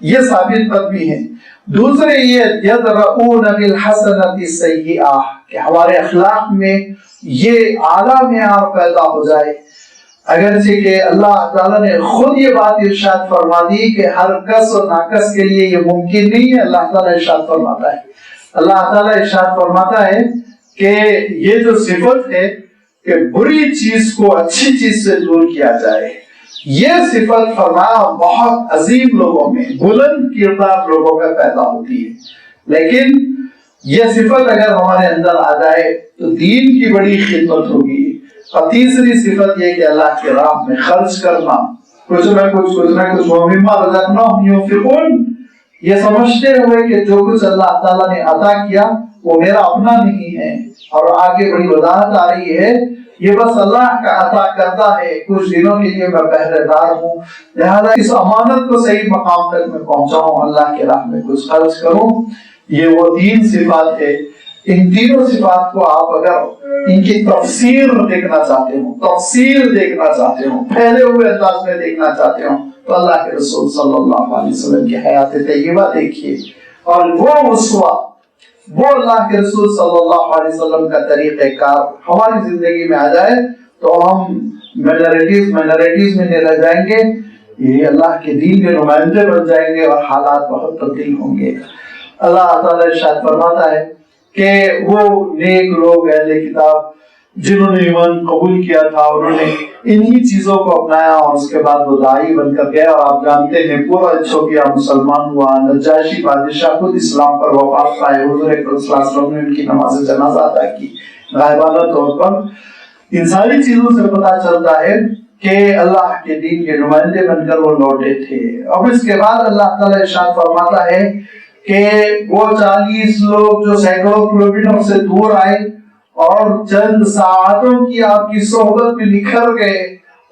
یہ ثابت قدمی ہے۔ دوسرے یہ یدرؤون بالحسنۃ السیئہ کہ ہمارے اخلاق میں یہ اعلیٰ معیار پیدا ہو جائے، اگرچہ کہ اللہ تعالیٰ نے خود یہ بات ارشاد فرما دی کہ ہر کس اور ناقص کے لیے یہ ممکن نہیں ہے۔ اللہ تعالیٰ ارشاد فرماتا ہے، اللہ تعالیٰ ارشاد فرماتا ہے کہ یہ جو صفت ہے کہ بری چیز کو اچھی چیز سے دور کیا جائے، یہ صفت فرمایا بہت عظیم لوگوں میں، بلند کردار لوگوں میں پیدا ہوتی ہے۔ لیکن یہ صفت اگر ہمارے اندر آ جائے تو دین کی بڑی خدمت ہوگی۔ اور تیسری صفت یہ کہ اللہ کے راہ میں خرچ کرنا، کچھ نہ کچھ وَمِمَّا رَزَقْنَاهُمْ يُنْفِقُونَ، یہ سمجھتے ہوئے کہ جو کچھ اللہ تعالیٰ نے عطا کیا وہ میرا اپنا نہیں ہے، اور آگے بڑی وضاحت آ رہی ہے یہ بس اللہ کا عطا کرتا ہے، کچھ دنوں کے لیے میں پہرے دار ہوں، لہذا اس امانت کو صحیح مقام تک میں پہنچاؤں، اللہ کے راہ میں کچھ خرچ کروں۔ یہ وہ تین صفات ہے۔ ان تینوں صفات کو آپ اگر ان کی تفسیر دیکھنا چاہتے ہوں، پھیلے ہوئے انداز میں دیکھنا چاہتے ہوں، تو اللہ کے رسول صلی اللہ علیہ وسلم کی حیات طیبہ دیکھیے، اور وہ اسوہ، وہ اللہ کے رسول صلی اللہ علیہ وسلم کا طریقہ کار ہماری زندگی میں آ جائے تو ہم مائنورٹیز میں نہیں رہ جائیں گے، یہ اللہ کے دین کے نمائندے بن جائیں گے، اور حالات بہت تبدیل ہوں گے۔ اللہ تعالیٰ ارشاد فرماتا ہے کہ وہ نیک لوگ اہل کتاب جنہوں نے ایمان قبول کیا تھا، انہوں نے انہی چیزوں کو اپنایا، اور اس کے بعد وہ داعی بن کر گئے، اور آپ جانتے ہیں پورا ایتھوپیا مسلمان ہوا، نجاشی بادشاہ خود اسلام پر وفات پائے، حضور اکرم صلی اللہ علیہ وسلم نے ان کی نماز جنازہ ادا کی غائبانہ طور پر۔ ان ساری چیزوں سے پتہ چلتا ہے کہ اللہ کے دین کے نمائندے بن کر وہ لوٹے تھے۔ اب اس کے بعد اللہ تعالیٰ ارشاد فرماتا ہے کہ وہ 40 لوگ جو سینکڑوں کلومیٹر سے دور آئے اور چند ساعتوں کی آپ کی صحبت میں نکھر گئے،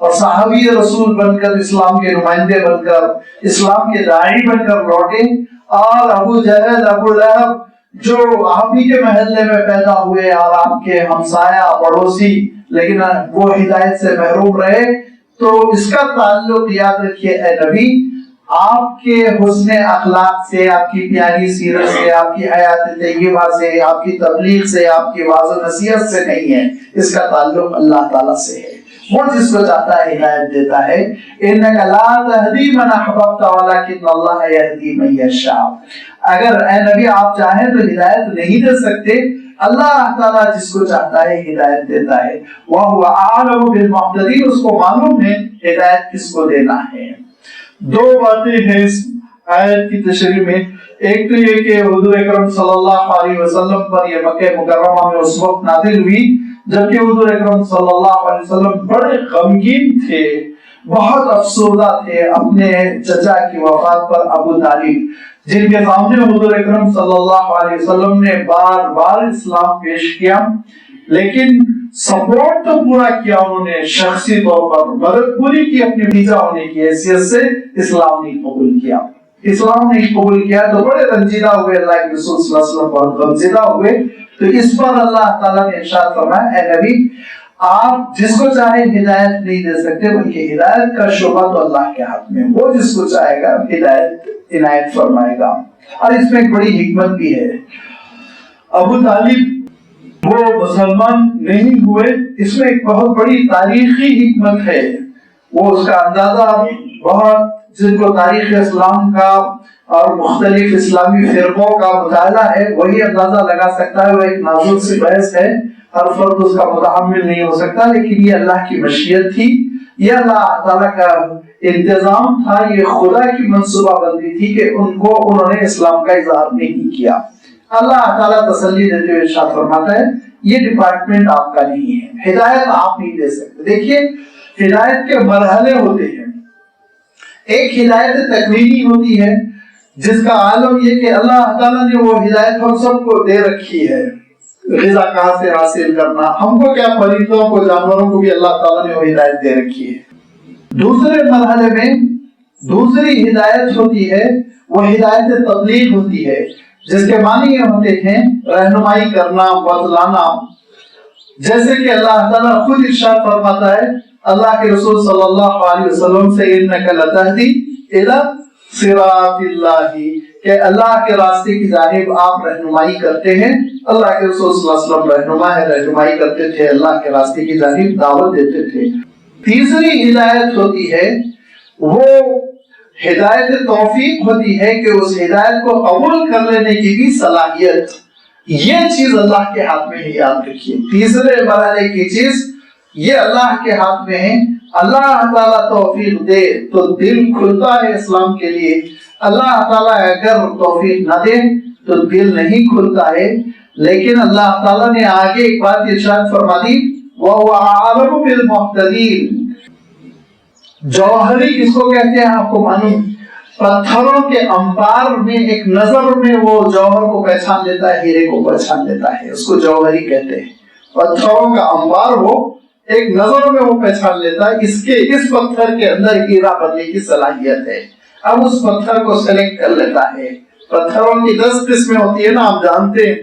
اور صحابی رسول بن کر، اسلام کے نمائندے بن کر، اسلام کے داعی بن کر لوٹے، اور ابو جہل، ابو لہب جو آپ ہی کے محلے میں پیدا ہوئے اور آپ کے ہمسایہ پڑوسی، لیکن وہ ہدایت سے محروم رہے، تو اس کا تعلق یاد رکھیے اے نبی، آپ کے حسن اخلاق سے، آپ کی پیاری سیرت سے، آپ کی حیات طیبہ سے، آپ کی تبلیغ سے، آپ کی واعظ و نصیحت سے نہیں ہے، اس کا تعلق اللہ تعالیٰ سے ہے۔ وہ جس کو چاہتا ہے ہدایت دیتا ہے۔ إِنَّكَ لَا تَهْدِي مَنْ أَحْبَبْتَ وَلَكِنَّ اللَّهَ يَهْدِي مَن يَشَاءُ۔ اگر اے نبی آپ چاہیں تو ہدایت نہیں دے سکتے، اللہ تعالیٰ جس کو چاہتا ہے ہدایت دیتا ہے۔ وَهُوَ أَعْلَمُ بِالْمُهْتَدِينَ، اس کو معلوم ہے ہدایت کس کو دینا ہے۔ دو باتیں ہیں اس آیت کی تشریح میں، ایک تو یہ کہ حضور اکرم صلی اللہ علیہ وسلم پر یہ مکہ مکرمہ میں اس وقت نازل ہوئی جبکہ حضور اکرم صلی اللہ علیہ وسلم بڑے غمگین تھے، بہت افسردہ تھے اپنے چچا کی وفات پر، ابو طالب، جن کے سامنے حضور اکرم صلی اللہ علیہ وسلم نے بار بار اسلام پیش کیا، لیکن سپورٹ تو پورا کیا انہوں نے، شخصی طور پر مدد پوری کی، اپنے بھیجا ہونے کی حیثیت سے اسلام نہیں قبول کیا۔ اسلام نہیں قبول کیا تو بڑے رنجیدہ ہوئے، اللہ کے رسول صلی اللہ علیہ وسلم بہت غمزدہ ہوئے، تو اس پر اللہ تعالیٰ نے ارشاد فرمایا اے نبی آپ جس کو چاہے ہدایت نہیں دے سکتے، بلکہ ہدایت کا شعبہ تو اللہ کے ہاتھ میں، وہ جس کو چاہے گا ہدایت عنایت فرمائے گا۔ اور اس میں ایک بڑی حکمت بھی ہے، ابو طالب وہ مسلمان نہیں ہوئے، اس میں ایک بہت بڑی تاریخی حکمت ہے، وہ اس کا اندازہ بہت، جن کو تاریخ اسلام کا اور مختلف اسلامی فرقوں کا مطالعہ ہے وہی اندازہ لگا سکتا ہے، وہ ایک نازک سی بحث ہے، ہر فرد اس کا متحمل نہیں ہو سکتا، لیکن یہ اللہ کی مشیت تھی، یہ اللہ تعالیٰ کا انتظام تھا، یہ خدا کی منصوبہ بندی تھی کہ انہوں نے اسلام کا اظہار نہیں کیا۔ اللہ تعالیٰ تسلی دیتے ہوئے ارشاد فرماتا ہے یہ ڈپارٹمنٹ آپ کا نہیں ہے، ہدایت آپ نہیں دے سکتے۔ دیکھیے ہدایت کے مرحلے ہوتے ہیں، ایک ہدایت تکوینی ہوتی ہے جس کا عالم یہ کہ اللہ تعالیٰ نے وہ ہدایت ہم سب کو دے رکھی ہے، غذا کہاں سے حاصل کرنا، ہم کو کیا، پرندوں کو، جانوروں کو بھی اللہ تعالیٰ نے وہ ہدایت دے رکھی ہے۔ دوسرے مرحلے میں دوسری ہدایت ہوتی ہے، وہ ہدایت تبلیغ ہوتی ہے، جس کے معنی یہ ہوتے ہیں رہنمائی کرنا، بتلانا، جیسے کہ اللہ تعالیٰ خود ارشاد فرماتا ہے اللہ کے رسول صلی اللہ علیہ وسلم سے اِنَّكَ لَتَهْدِي إِلَى صراط اللہ، کہ اللہ کے راستے کی جانب آپ رہنمائی کرتے ہیں. اللہ کے رسول صلی اللہ علیہ وسلم رہنمائی کرتے تھے، اللہ کے راستے کی جانب دعوت دیتے تھے. تیسری ہدایت ہوتی ہے وہ ہدایت توفیق ہوتی ہے کہ اس ہدایت کو قبول کر لینے کی بھی صلاحیت. یہ چیز اللہ کے ہاتھ میں ہے، یاد رکھیے. تیسرے مرحلے کی چیز یہ اللہ کے ہاتھ میں ہے. اللہ تعالیٰ توفیق دے تو دل کھلتا ہے اسلام کے لیے. اللہ تعالیٰ اگر توفیق نہ دے تو دل نہیں کھلتا ہے. لیکن اللہ تعالیٰ نے آگے ایک بات ارشاد فرما دی، وَهُوَ أَعْلَمُ بِالْمُهْتَدِينَ. جوہری کس کو کہتے ہیں آپ کو معلوم؟ پتھروں کے انبار میں ایک نظر میں وہ جوہر کو پہچان لیتا ہے، ہیرے کو پہچان لیتا ہے، اس کو جوہری کہتے ہیں. پتھروں کا انبار وہ ایک نظر میں وہ پہچان لیتا ہے، اس پتھر کے اندر ہیرا بننے کی صلاحیت ہے. اب اس پتھر کو سلیکٹ کر لیتا ہے. پتھروں کی 10 قسمیں ہوتی ہے نا، آپ جانتے ہیں.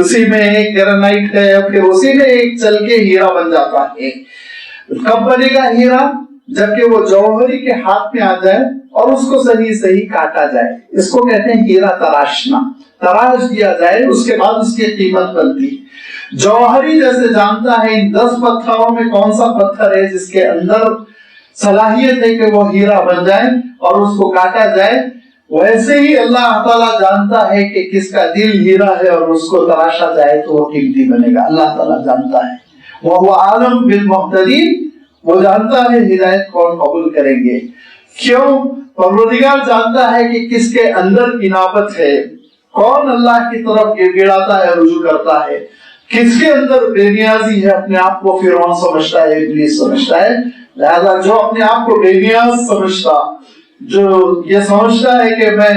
اسی میں ایک گرانائٹ ہے، پھر اسی میں ایک چل کے ہیرا بن جاتا ہے. کب بنے گا ہیرا؟ جبکہ وہ جوہری کے ہاتھ میں آ جائے اور اس کو صحیح کاٹا جائے. اس کو کہتے ہیں ہیرا تراشنا. تراش دیا جائے، اس کے بعد اس کی قیمت بنتی. جوہری جیسے جانتا ہے ان 10 پتھروں میں کون سا پتھر ہے جس کے اندر صلاحیت ہے کہ وہ ہیرا بن جائے اور اس کو کاٹا جائے، ویسے ہی اللہ تعالیٰ جانتا ہے کہ کس کا دل ہیرا ہے اور اس کو تراشا جائے تو وہ قیمتی بنے گا. اللہ تعالیٰ جانتا ہے. وَهُوَ أَعْلَمُ بِالْمُهْتَدِينَ. وہ جانتا ہے ہدایت کون قبول کریں گے. کیوں؟ پروردگار جانتا ہے کہ کس کے اندر انابت ہے، کون اللہ کی طرف گر گڑاتا ہے، رجوع کرتا ہے، کس کے اندر بے نیازی ہے، اپنے آپ کو فرعون سمجھتا ہے، ابلیس سمجھتا ہے. لہذا جو اپنے آپ کو بے نیاز سمجھتا، جو یہ سمجھتا ہے کہ میں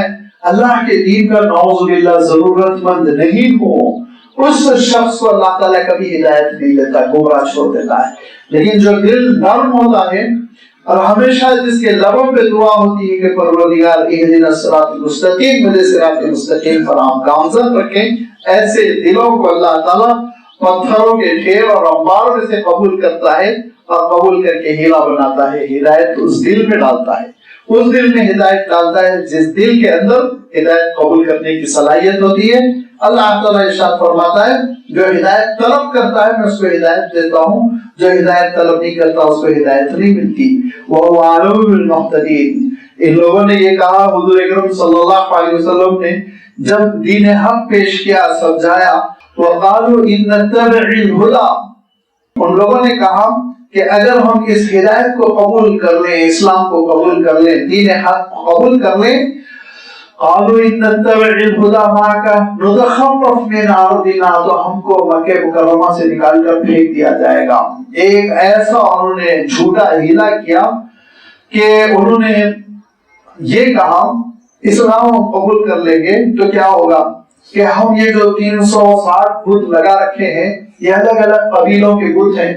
اللہ کے دین کا نعوذ باللہ ضرورت مند نہیں ہوں، اس شخص کو اللہ تعالیٰ کبھی ہدایت نہیں دیتا، گمراہ چھوڑ دیتا ہے. لیکن جو دل نرم ہوتا ہے اور ہمیشہ جس کے لبوں پہ دعا ہوتی ہے کہ پروردگار اہدنا الصراط المستقیم، مجھے صراط مستقیم پر آپ گامزن رکھیں، ایسے دلوں کو اللہ تعالیٰ پتھروں کے ڈھیر اور انبار میں سے قبول کرتا ہے اور قبول کر کے ہیرا بناتا ہے. ہدایت اس دل میں ڈالتا ہے، اس دل میں ہدایت ڈالتا ہے جس دل کے اندر ہدایت قبول کرنے کی صلاحیت ہوتی ہے. اللہ تعالیٰ ارشاد فرماتا ہے جو ہدایت طلب کرتا ہے میں اس کو ہدایت دیتا ہوں، جو ہدایت طلب نہیں کرتا اس کو ہدایت نہیں ملتی. وَهُوَ أَعْلَمُ بِالْمُهْتَدِينَ. ان لوگوں نے یہ کہا، حضور اکرم صلی اللہ علیہ وسلم نے جب دین حق پیش کیا، سمجھایا، وَقَالُوا إِن نَتَّبِعِ الْهُدَى. ان لوگوں نے کہا کہ اگر ہم اس ہدایت کو قبول کر لیں، اسلام کو قبول کر لیں، دین حق قبول کر لیں، قالوا ان نتبع الهدى معك نتخطف من ارضنا، تو ہم کو مکہ مکرمہ سے نکال کر پھینک دیا جائے گا. ایک ایسا انہوں نے جھوٹا ہیلا کیا کہ انہوں نے یہ کہا اسلام ہم قبول کر لیں گے تو کیا ہوگا کہ ہم یہ جو 360 بت لگا رکھے ہیں یہ الگ الگ قبیلوں کے بت ہیں،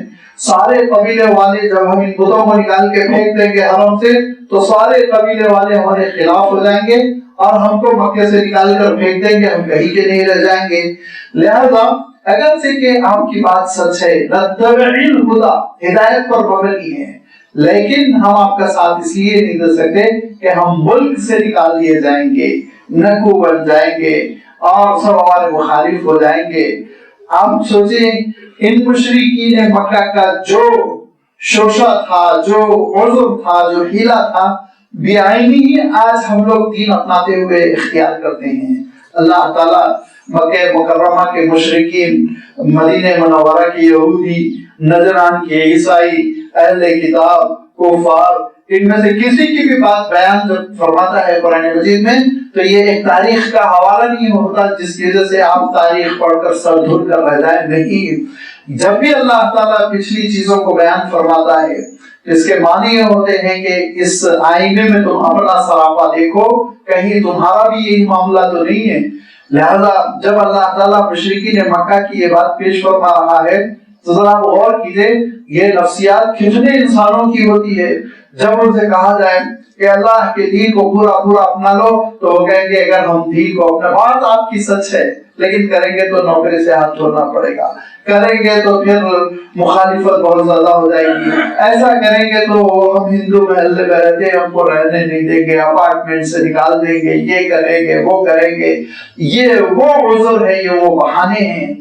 سارے قبیلے والے جب ہم ان بتوں کو نکال کے پھینک دیں گے حرم سے تو سارے قبیلے والے ہمارے خلاف ہو جائیں گے اور ہم کو مکے سے نکال کر پھینک دیں گے، ہم کہیں کے نہیں رہ جائیں گے. لہذا اگر سے کہ آپ کی بات سچ ہے، نتبع الہدی، ہدایت پر مبنی ہے، لیکن ہم آپ کا ساتھ اس لیے نہیں دے سکتے کہ ہم ملک سے نکال دیے جائیں گے، نکو بن جائیں گے اور سب ہمارے مخالف ہو جائیں گے. آپ سوچیں ان مشرکین مکہ کا جو شوشہ تھا، جو عذر تھا، جو ہیلا تھا، بیائی ہی آج ہم لوگ دین اپناتے ہوئے اختیار کرتے ہیں. اللہ تعالیٰ مکہ مکرمہ کے مشرکین، مدینہ منورہ کے یہودی، نجران کے عیسائی، اہل کتاب، کفار، ان میں سے کسی کی بھی بات بیان جب فرماتا ہے قرآن مجید میں تو یہ ایک تاریخ کا حوالہ نہیں ہوتا جس کی وجہ سے آپ تاریخ پڑھ کر سر دھل کر رہ جائیں. نہیں، جب بھی اللہ تعالیٰ پچھلی چیزوں کو بیان فرماتا ہے اس کے معنی یہ ہوتے ہیں کہ اس آئینے میں تم اپنا سراپا دیکھو، کہیں تمہارا بھی یہی معاملہ تو نہیں ہے. لہذا جب اللہ تعالیٰ مشرکین مکہ کی یہ بات پیش فرما رہا ہے تو ذرا آپ غور کیجئے یہ نفسیات کتنے انسانوں کی ہوتی ہے. جب ان سے کہا جائے کہ اللہ کے دین کو پورا پورا اپنا لو تو وہ کہیں گے اگر ہم دین کو اپنا، بات آپ کی سچ ہے لیکن کریں گے تو نوکری سے ہاتھ دھونا پڑے گا، کریں گے تو پھر مخالفت بہت زیادہ ہو جائے گی، ایسا کریں گے تو ہم ہندو محلے میں رہتے ہم کو رہنے نہیں دیں گے، اپارٹمنٹ سے نکال دیں گے، یہ کریں گے وہ کریں گے. یہ وہ عذر ہے، یہ وہ بہانے ہیں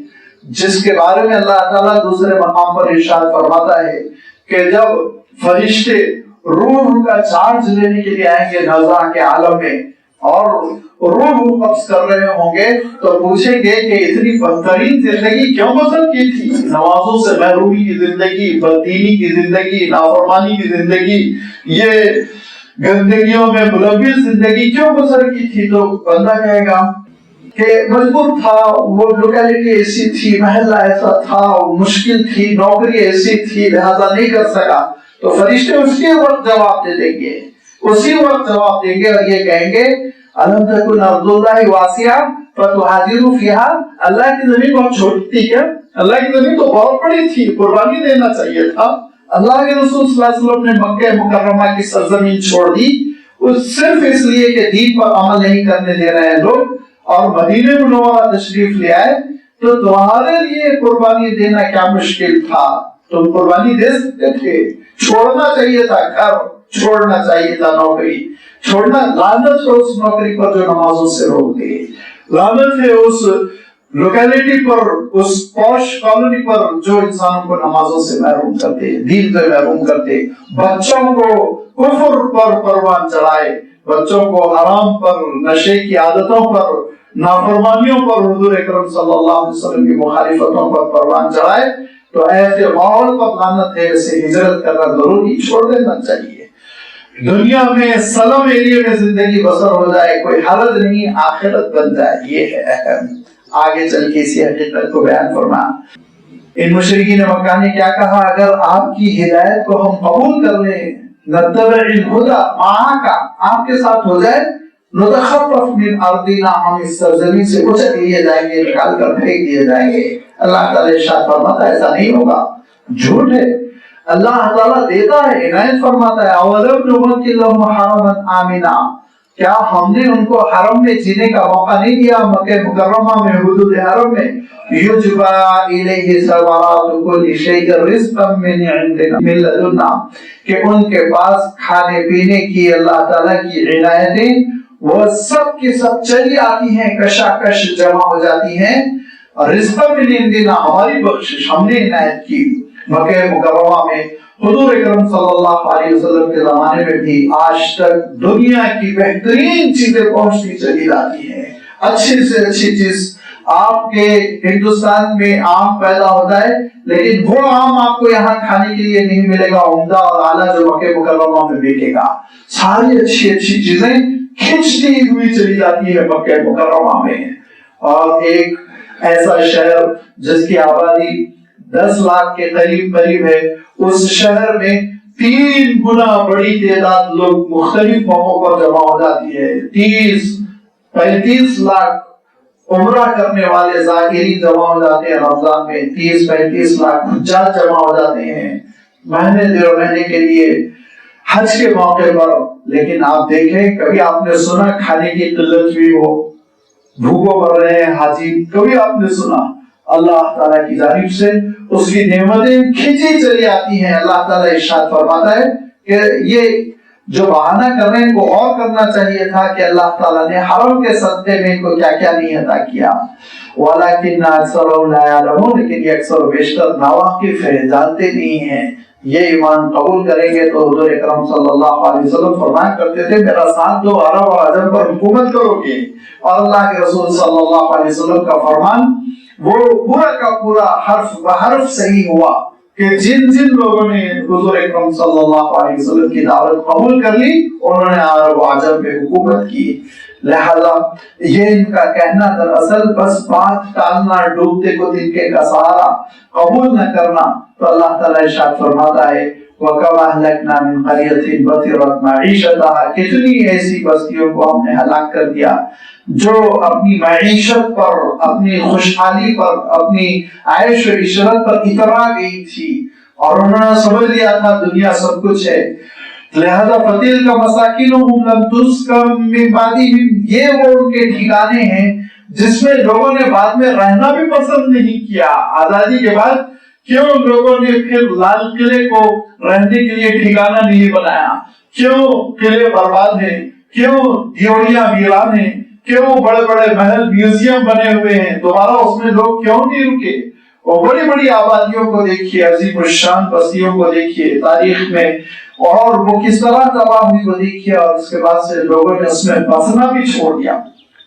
جس کے بارے میں اللہ تعالیٰ دوسرے مقام پر ارشاد فرماتا ہے کہ جب فرشتے روح کا چارج لینے کے لیے آئیں گے نزا کے عالم میں اور روح قبض کر رہے ہوں گے تو پوچھیں گے کہ اتنی بدترین زندگی کیوں بسر کی تھی؟ نمازوں سے محرومی کی زندگی، بددینی کی زندگی، نافرمانی کی زندگی، یہ گندگیوں میں ملوث زندگی کیوں بسر کی تھی؟ تو بندہ کہے گا کہ مجبور تھا، وہ لوکیلٹی ایسی تھی، محلہ ایسا تھا، مشکل تھی، نوکری ایسی تھی، لہذا نہیں کر سکا. تو فرشتے اسی وقت جواب دے دیں گے، اسی وقت جواب دیں گے اور یہ کہیں گے الم تکن ارض اللہ واسعہ فتہاجروا فیہا. اللہ کی زمین بہت چھوٹی تھی کیا؟ اللہ کی زمین تو بہت بڑی تھی، قربانی دینا چاہیے تھا. اللہ کے رسول صلی اللہ علیہ وسلم نے مکہ مکرمہ کی سرزمین چھوڑ دی صرف اس لیے کہ دین پر عمل نہیں کرنے دے رہے ہیں لوگ، اور مدینہ منورہ تشریف لے آئے. تو تمہارے لیے قربانی دینا کیا مشکل تھا؟ تم قربانی دے سکتے تھے. چھوڑنا چاہیے تھا گھر، چھوڑنا چاہیے تھا نوکری چھوڑنا. لعنت ہے اس نوکری پر جو نمازوں سے روک دے، لعنت ہے اس لوکیلٹی پر، اس پوش کالونی پر جو انسانوں کو نمازوں سے محروم کرتے، دین سے محروم کرتے، بچوں کو کفر پر پروان چڑھائے، بچوں کو حرام پر، نشے کی عادتوں پر، نافرمانیوں پر، حضور اکرم صلی اللہ علیہ وسلم کی مخالفتوں پر پروان چڑھائے. تو ایسے ماحول پر لعنت ہے، اسے ہجرت کرنا ضروری، چھوڑ دینا چاہیے. دنیا میں سلم ایریے میں زندگی بسر ہو جائے کوئی حرج نہیں، آخرت بن جائے یہ ہے اہم. آگے چل کے اسی حقیقت کو بیان فرما. ان مشرکین مکہ نے کیا کہا؟ اگر آپ کی ہدایت کو ہم قبول کر لیں، نتبع الہدی معاک، آپ کے ساتھ ہو جائے، نتخطف من ارضنا، ہم اس سرزمین سے اچک لیے جائیں گے، نکال کر پھینک دیے جائیں گے. اللہ تعالیٰ ارشاد فرماتا ہے ایسا نہیں ہوگا، جھوٹ ہے. اللہ تعالیٰ دیتا ہے، عنایت فرماتا ہے. اولم نمکن لہم حرما آمنا، کیا ہم نے ان کو حرم میں جینے کا موقع نہیں دیا؟ مکہ مکرمہ میں، حدود حرم میں. یجبا الیہ ثمرات کل شیء رزقا من عندنا من لدنا، کہ ان کے پاس کھانے پینے کی اللہ تعالیٰ کی عنایتیں وہ سب کی سب چلی آتی ہیں، کشاکش جمع ہو جاتی ہیں. رزقا من عندنا، ہماری بخشش ہم نے عنایت کی. مکہ مکرمہ میں حضور اکرم صلی اللہ علیہ وسلم کے زمانے میں بھی آج تک دنیا کی بہترین چیزیں پہنچتی چلی جاتی ہیں. اچھی سے اچھی چیز آپ کے ہندوستان میں آم پیدا ہوتا ہے لیکن وہ آم آپ کو یہاں کھانے کے لیے نہیں ملے گا عمدہ اور اعلیٰ جو مکہ مکرمہ میں بکے گا. ساری اچھی اچھی چیزیں کھنچتی ہوئی چلی جاتی ہے مکہ مکرمہ میں. اور ایک ایسا شہر جس کی آبادی 10 لاکھ کے قریب ہے، اس شہر میں 3 گنا بڑی تعداد لوگ مختلف موقعوں پر جمع ہو جاتی ہے. 30-35 لاکھ عمرہ کرنے والے زائرین جمع ہو جاتے ہیں رمضان میں. 30-35 لاکھ حجاج جمع ہو جاتے ہیں مہینے ڈیڑھ مہینے کے لیے حج کے موقع پر. لیکن آپ دیکھیں کبھی آپ نے سنا کھانے کی قلت بھی ہو، بھوکوں مر رہے ہیں حاجی؟ کبھی آپ نے سنا؟ اللہ تعالیٰ کی جانب سے اس کی نعمتیں کھینچی چلی آتی ہیں. اللہ تعالیٰ ارشاد فرماتا ہے کہ یہ جو بہانہ کر رہے ہیں ان کو اور کرنا چاہیے تھا کہ اللہ تعالیٰ نے حرم کے صدقے میں ان کو کیا کیا نہیں عطا کیا. وَلَكِنَّ أَكْثَرَهُمْ لَا يَعْلَمُونَ، لیکن یہ اکثر و بیشتر ناواقف ہے، جانتے نہیں ہیں. یہ ایمان قبول کریں گے تو حضور اکرم صلی اللہ علیہ وسلم فرمایا کرتے تھے میرا ساتھ دو، عرب اور عجم پر حکومت کرو گے. اور اللہ کے رسول صلی اللہ علیہ وسلم کا فرمان وہ پورا کا پورا حرف بحرف صحیح ہوا کہ جن جن لوگوں نے حضور اکرم صلی اللہ علیہ وسلم کی دعوت قبول کر لی انہوں نے عرب و عجم پہ حکومت کی. لہذا یہ ان کا کہنا دراصل بس بات ٹالنا، ڈوبتے کو تنکے کا سہارا قبول نہ کرنا. تو اللہ تعالیٰ ارشاد فرماتا ہے وَكَمْ أَهْلَكْنَا مِنْ قَرْيَةٍ بَطِرَتْ مَعِيشَتَهَا، کتنی ایسی بستیوں کو ہم نے ہلاک کر دیا جو اپنی معیشت پر، اپنی خوشحالی پر، اپنی عیش و عشرت پر اترا گئی تھی اور انہوں نے سمجھ لیا تھا دنیا سب کچھ ہے، لہذا فتیل کا مساکینہم لم تسکن من بعدہم، یہ وہ ان کے ٹھکانے ہیں جس میں لوگوں نے بعد میں رہنا بھی پسند نہیں کیا۔ آزادی کے بعد کیوں لوگوں نے پھر لال قلعے کو رہنے کے لیے ٹھکانہ نہیں بنایا؟ کیوں قلعے برباد ہیں؟ کیوں دیوڑیاں ویران ہیں؟ کیوں بڑے بڑے محل میوزیم بنے ہوئے ہیں؟ دوبارہ اس میں لوگ کیوں نہیں رکے؟ اور بڑی بڑی آبادیوں کو دیکھیے، عظیم الشان بستیوں کو دیکھیے تاریخ میں، اور وہ کس طرح تباہ ہوئی وہ دیکھیے، اور اس کے بعد سے لوگوں نے اس میں بسنا بھی چھوڑ دیا،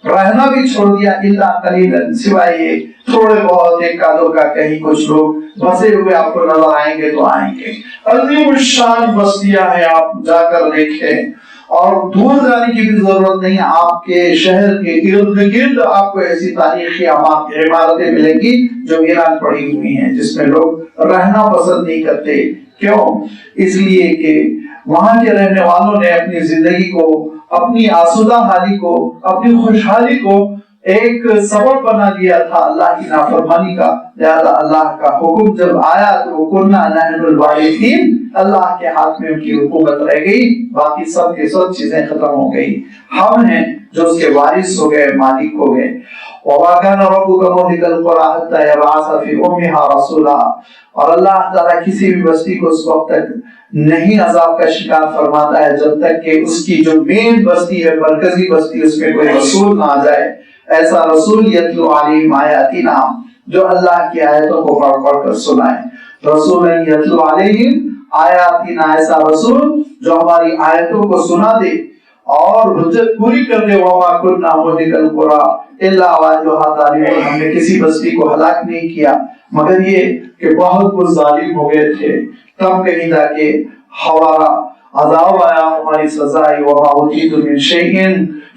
رہنا بھی چھوڑ دیا، الا قلیلا، سوائے یہ تھوڑے بہت ایک کا دو کا کہیں کچھ لوگ بسے ہوئے آپ کو نظر آئیں گے تو آئیں گے۔ عظیم الشان بستیاں ہیں، آپ جا کر دیکھیں، اور دور جانے کی بھی ضرورت نہیں، آپ کے شہر کے ارد گرد آپ کو ایسی تاریخی عمارتیں ملیں گی جو ویران پڑی ہوئی ہیں، جس میں لوگ رہنا پسند نہیں کرتے۔ کیوں؟ اس لیے کہ وہاں کے رہنے والوں نے اپنی زندگی کو، اپنی آسودہ حالی کو، اپنی خوشحالی کو ایک سبب بنا دیا تھا اللہ کی نافرمانی کا، لہذا اللہ کا حکم جب آیا تو وَكُنَّا نَحْنُ الْوَارِثِينَ، اللہ کے ہاتھ میں ان کی حکومت رہ گئی، باقی سب کے سب چیزیں ختم ہو گئی، ہم ہیں جو اس کے وارث ہو گئے، مالک ہو گئے۔ وَمَا كَانَ رَبُّكَ مُهْلِكَ الْقُرَىٰ حَتَّىٰ يَبْعَثَ فِي أُمِّهَا رَسُولًا، اور اللہ تعالیٰ کسی بھی بستی کو اس وقت تک نہیں عذاب کا شکار فرماتا ہے جب تک کہ اس کی جو مین بستی ہے، مرکزی بستی، اس میں کوئی رسول نہ آ جائے، ایسا رسول یتلو علیہم آیاتنا، جو اللہ کی آیتوں کو پڑھ پڑھ کر سنائے، رسول یتلو علیہم آیاتنا، ایسا رسول جو ہماری آیتوں کو سنا دے اور حجت پوری کر دے۔ وما كنا مهلك القرى الا واهلها ظالمون، ہم نے کسی بستی کو ہلاک نہیں کیا مگر یہ کہ بہت وہ ظالم ہو گئے تھے، تب کہیں جا کے ہمارا عذاب آیا، ہماری سزا آئی۔ وما اوتیتم من شیء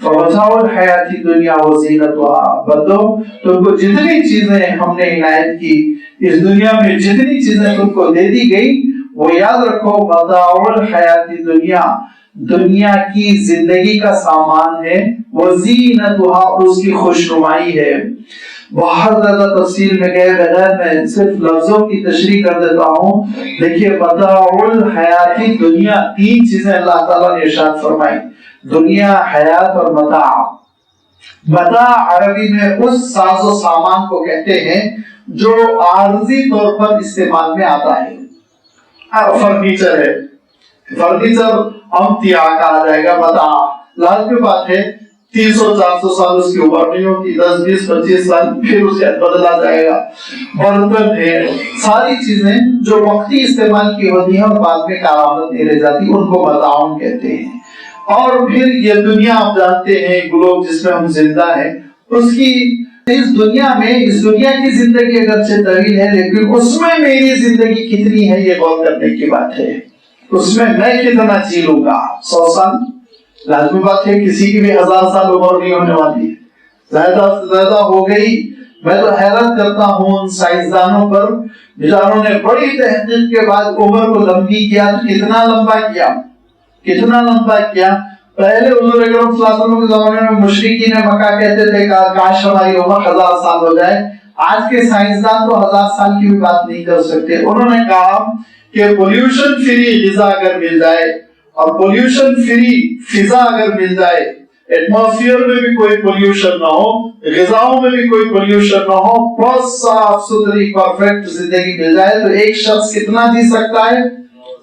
فمتاع الحیاۃ الدنیا وزینتها، بندو تم کو جتنی چیزیں ہم نے عنایت کی اس دنیا میں، جتنی چیزیں تم کو دے دی گئی، وہ یاد رکھو متاع الحیاۃ الدنیا، دنیا کی زندگی کا سامان ہے، وزینتها، اور اس کی خوشنمائی ہے۔ بہت زیادہ تفصیل میں گئے بغیر میں صرف لفظوں کی تشریح کر دیتا ہوں۔ دیکھیے متاع الحیات دنیا، تین چیزیں اللہ تعالیٰ نے ارشاد فرمائی، دنیا، حیات اور متاع۔ متاع عربی میں اس ساز و سامان کو کہتے ہیں جو عارضی طور پر استعمال میں آتا ہے۔ فرنیچر ہے، فرنیچر امتیاع کہا جائے گا، متاع لازمی بات ہے، 300-400 سال اس کی عمر نہیں ہوتی، 10-20-25 سال پھر اسے بدلا جائے گا۔ برتن ہے، ساری چیزیں جو وقتی استعمال کی ہوتی ہیں اور بعد میں کارآمد نہیں رہ جاتی، ان کو متاع کہتے ہیں۔ اور پھر یہ دنیا آپ جانتے ہیں، گلوب جس میں ہم زندہ ہیں، اس کی اس دنیا میں، اس دنیا کی زندگی اگرچہ طویل ہے لیکن اس میں میری زندگی کتنی ہے یہ غور کرنے کی بات ہے۔ اس میں میں کتنا جی لوں گا، 100 سال لازمی بات ہے، کسی کی بھی 1000 سال عمر نہیں ہونے والی ہے، زیادہ سے زیادہ ہو گئی۔ میں تو حیرت کرتا ہوں ان سائنسدانوں پر، بیچاروں نے بڑی تحقیق کے بعد عمر کو لمبی کیا، تو کتنا لمبا کیا، کتنا لمبا کیا۔ پہلے حضور اکرم صلی اللہ علیہ وسلم کے زمانے میں مشرکین مکہ کہتے تھے کاش ہماری عمر 1000 سال ہو جائے۔ آج کے سائنسدان تو 1000 سال کی بھی بات نہیں کر سکتے۔ انہوں نے کہا کہ پولیوشن فری غذا اگر مل جائے اور پولیوشن فری فضا اگر مل جائے، ایٹماسفیئر میں بھی کوئی پولیوشن نہ ہو، غذاؤں میں بھی کوئی پولیوشن نہ ہو، بہت صاف ستھری پرفیکٹ زندگی مل جائے، تو ایک شخص کتنا جی سکتا ہے؟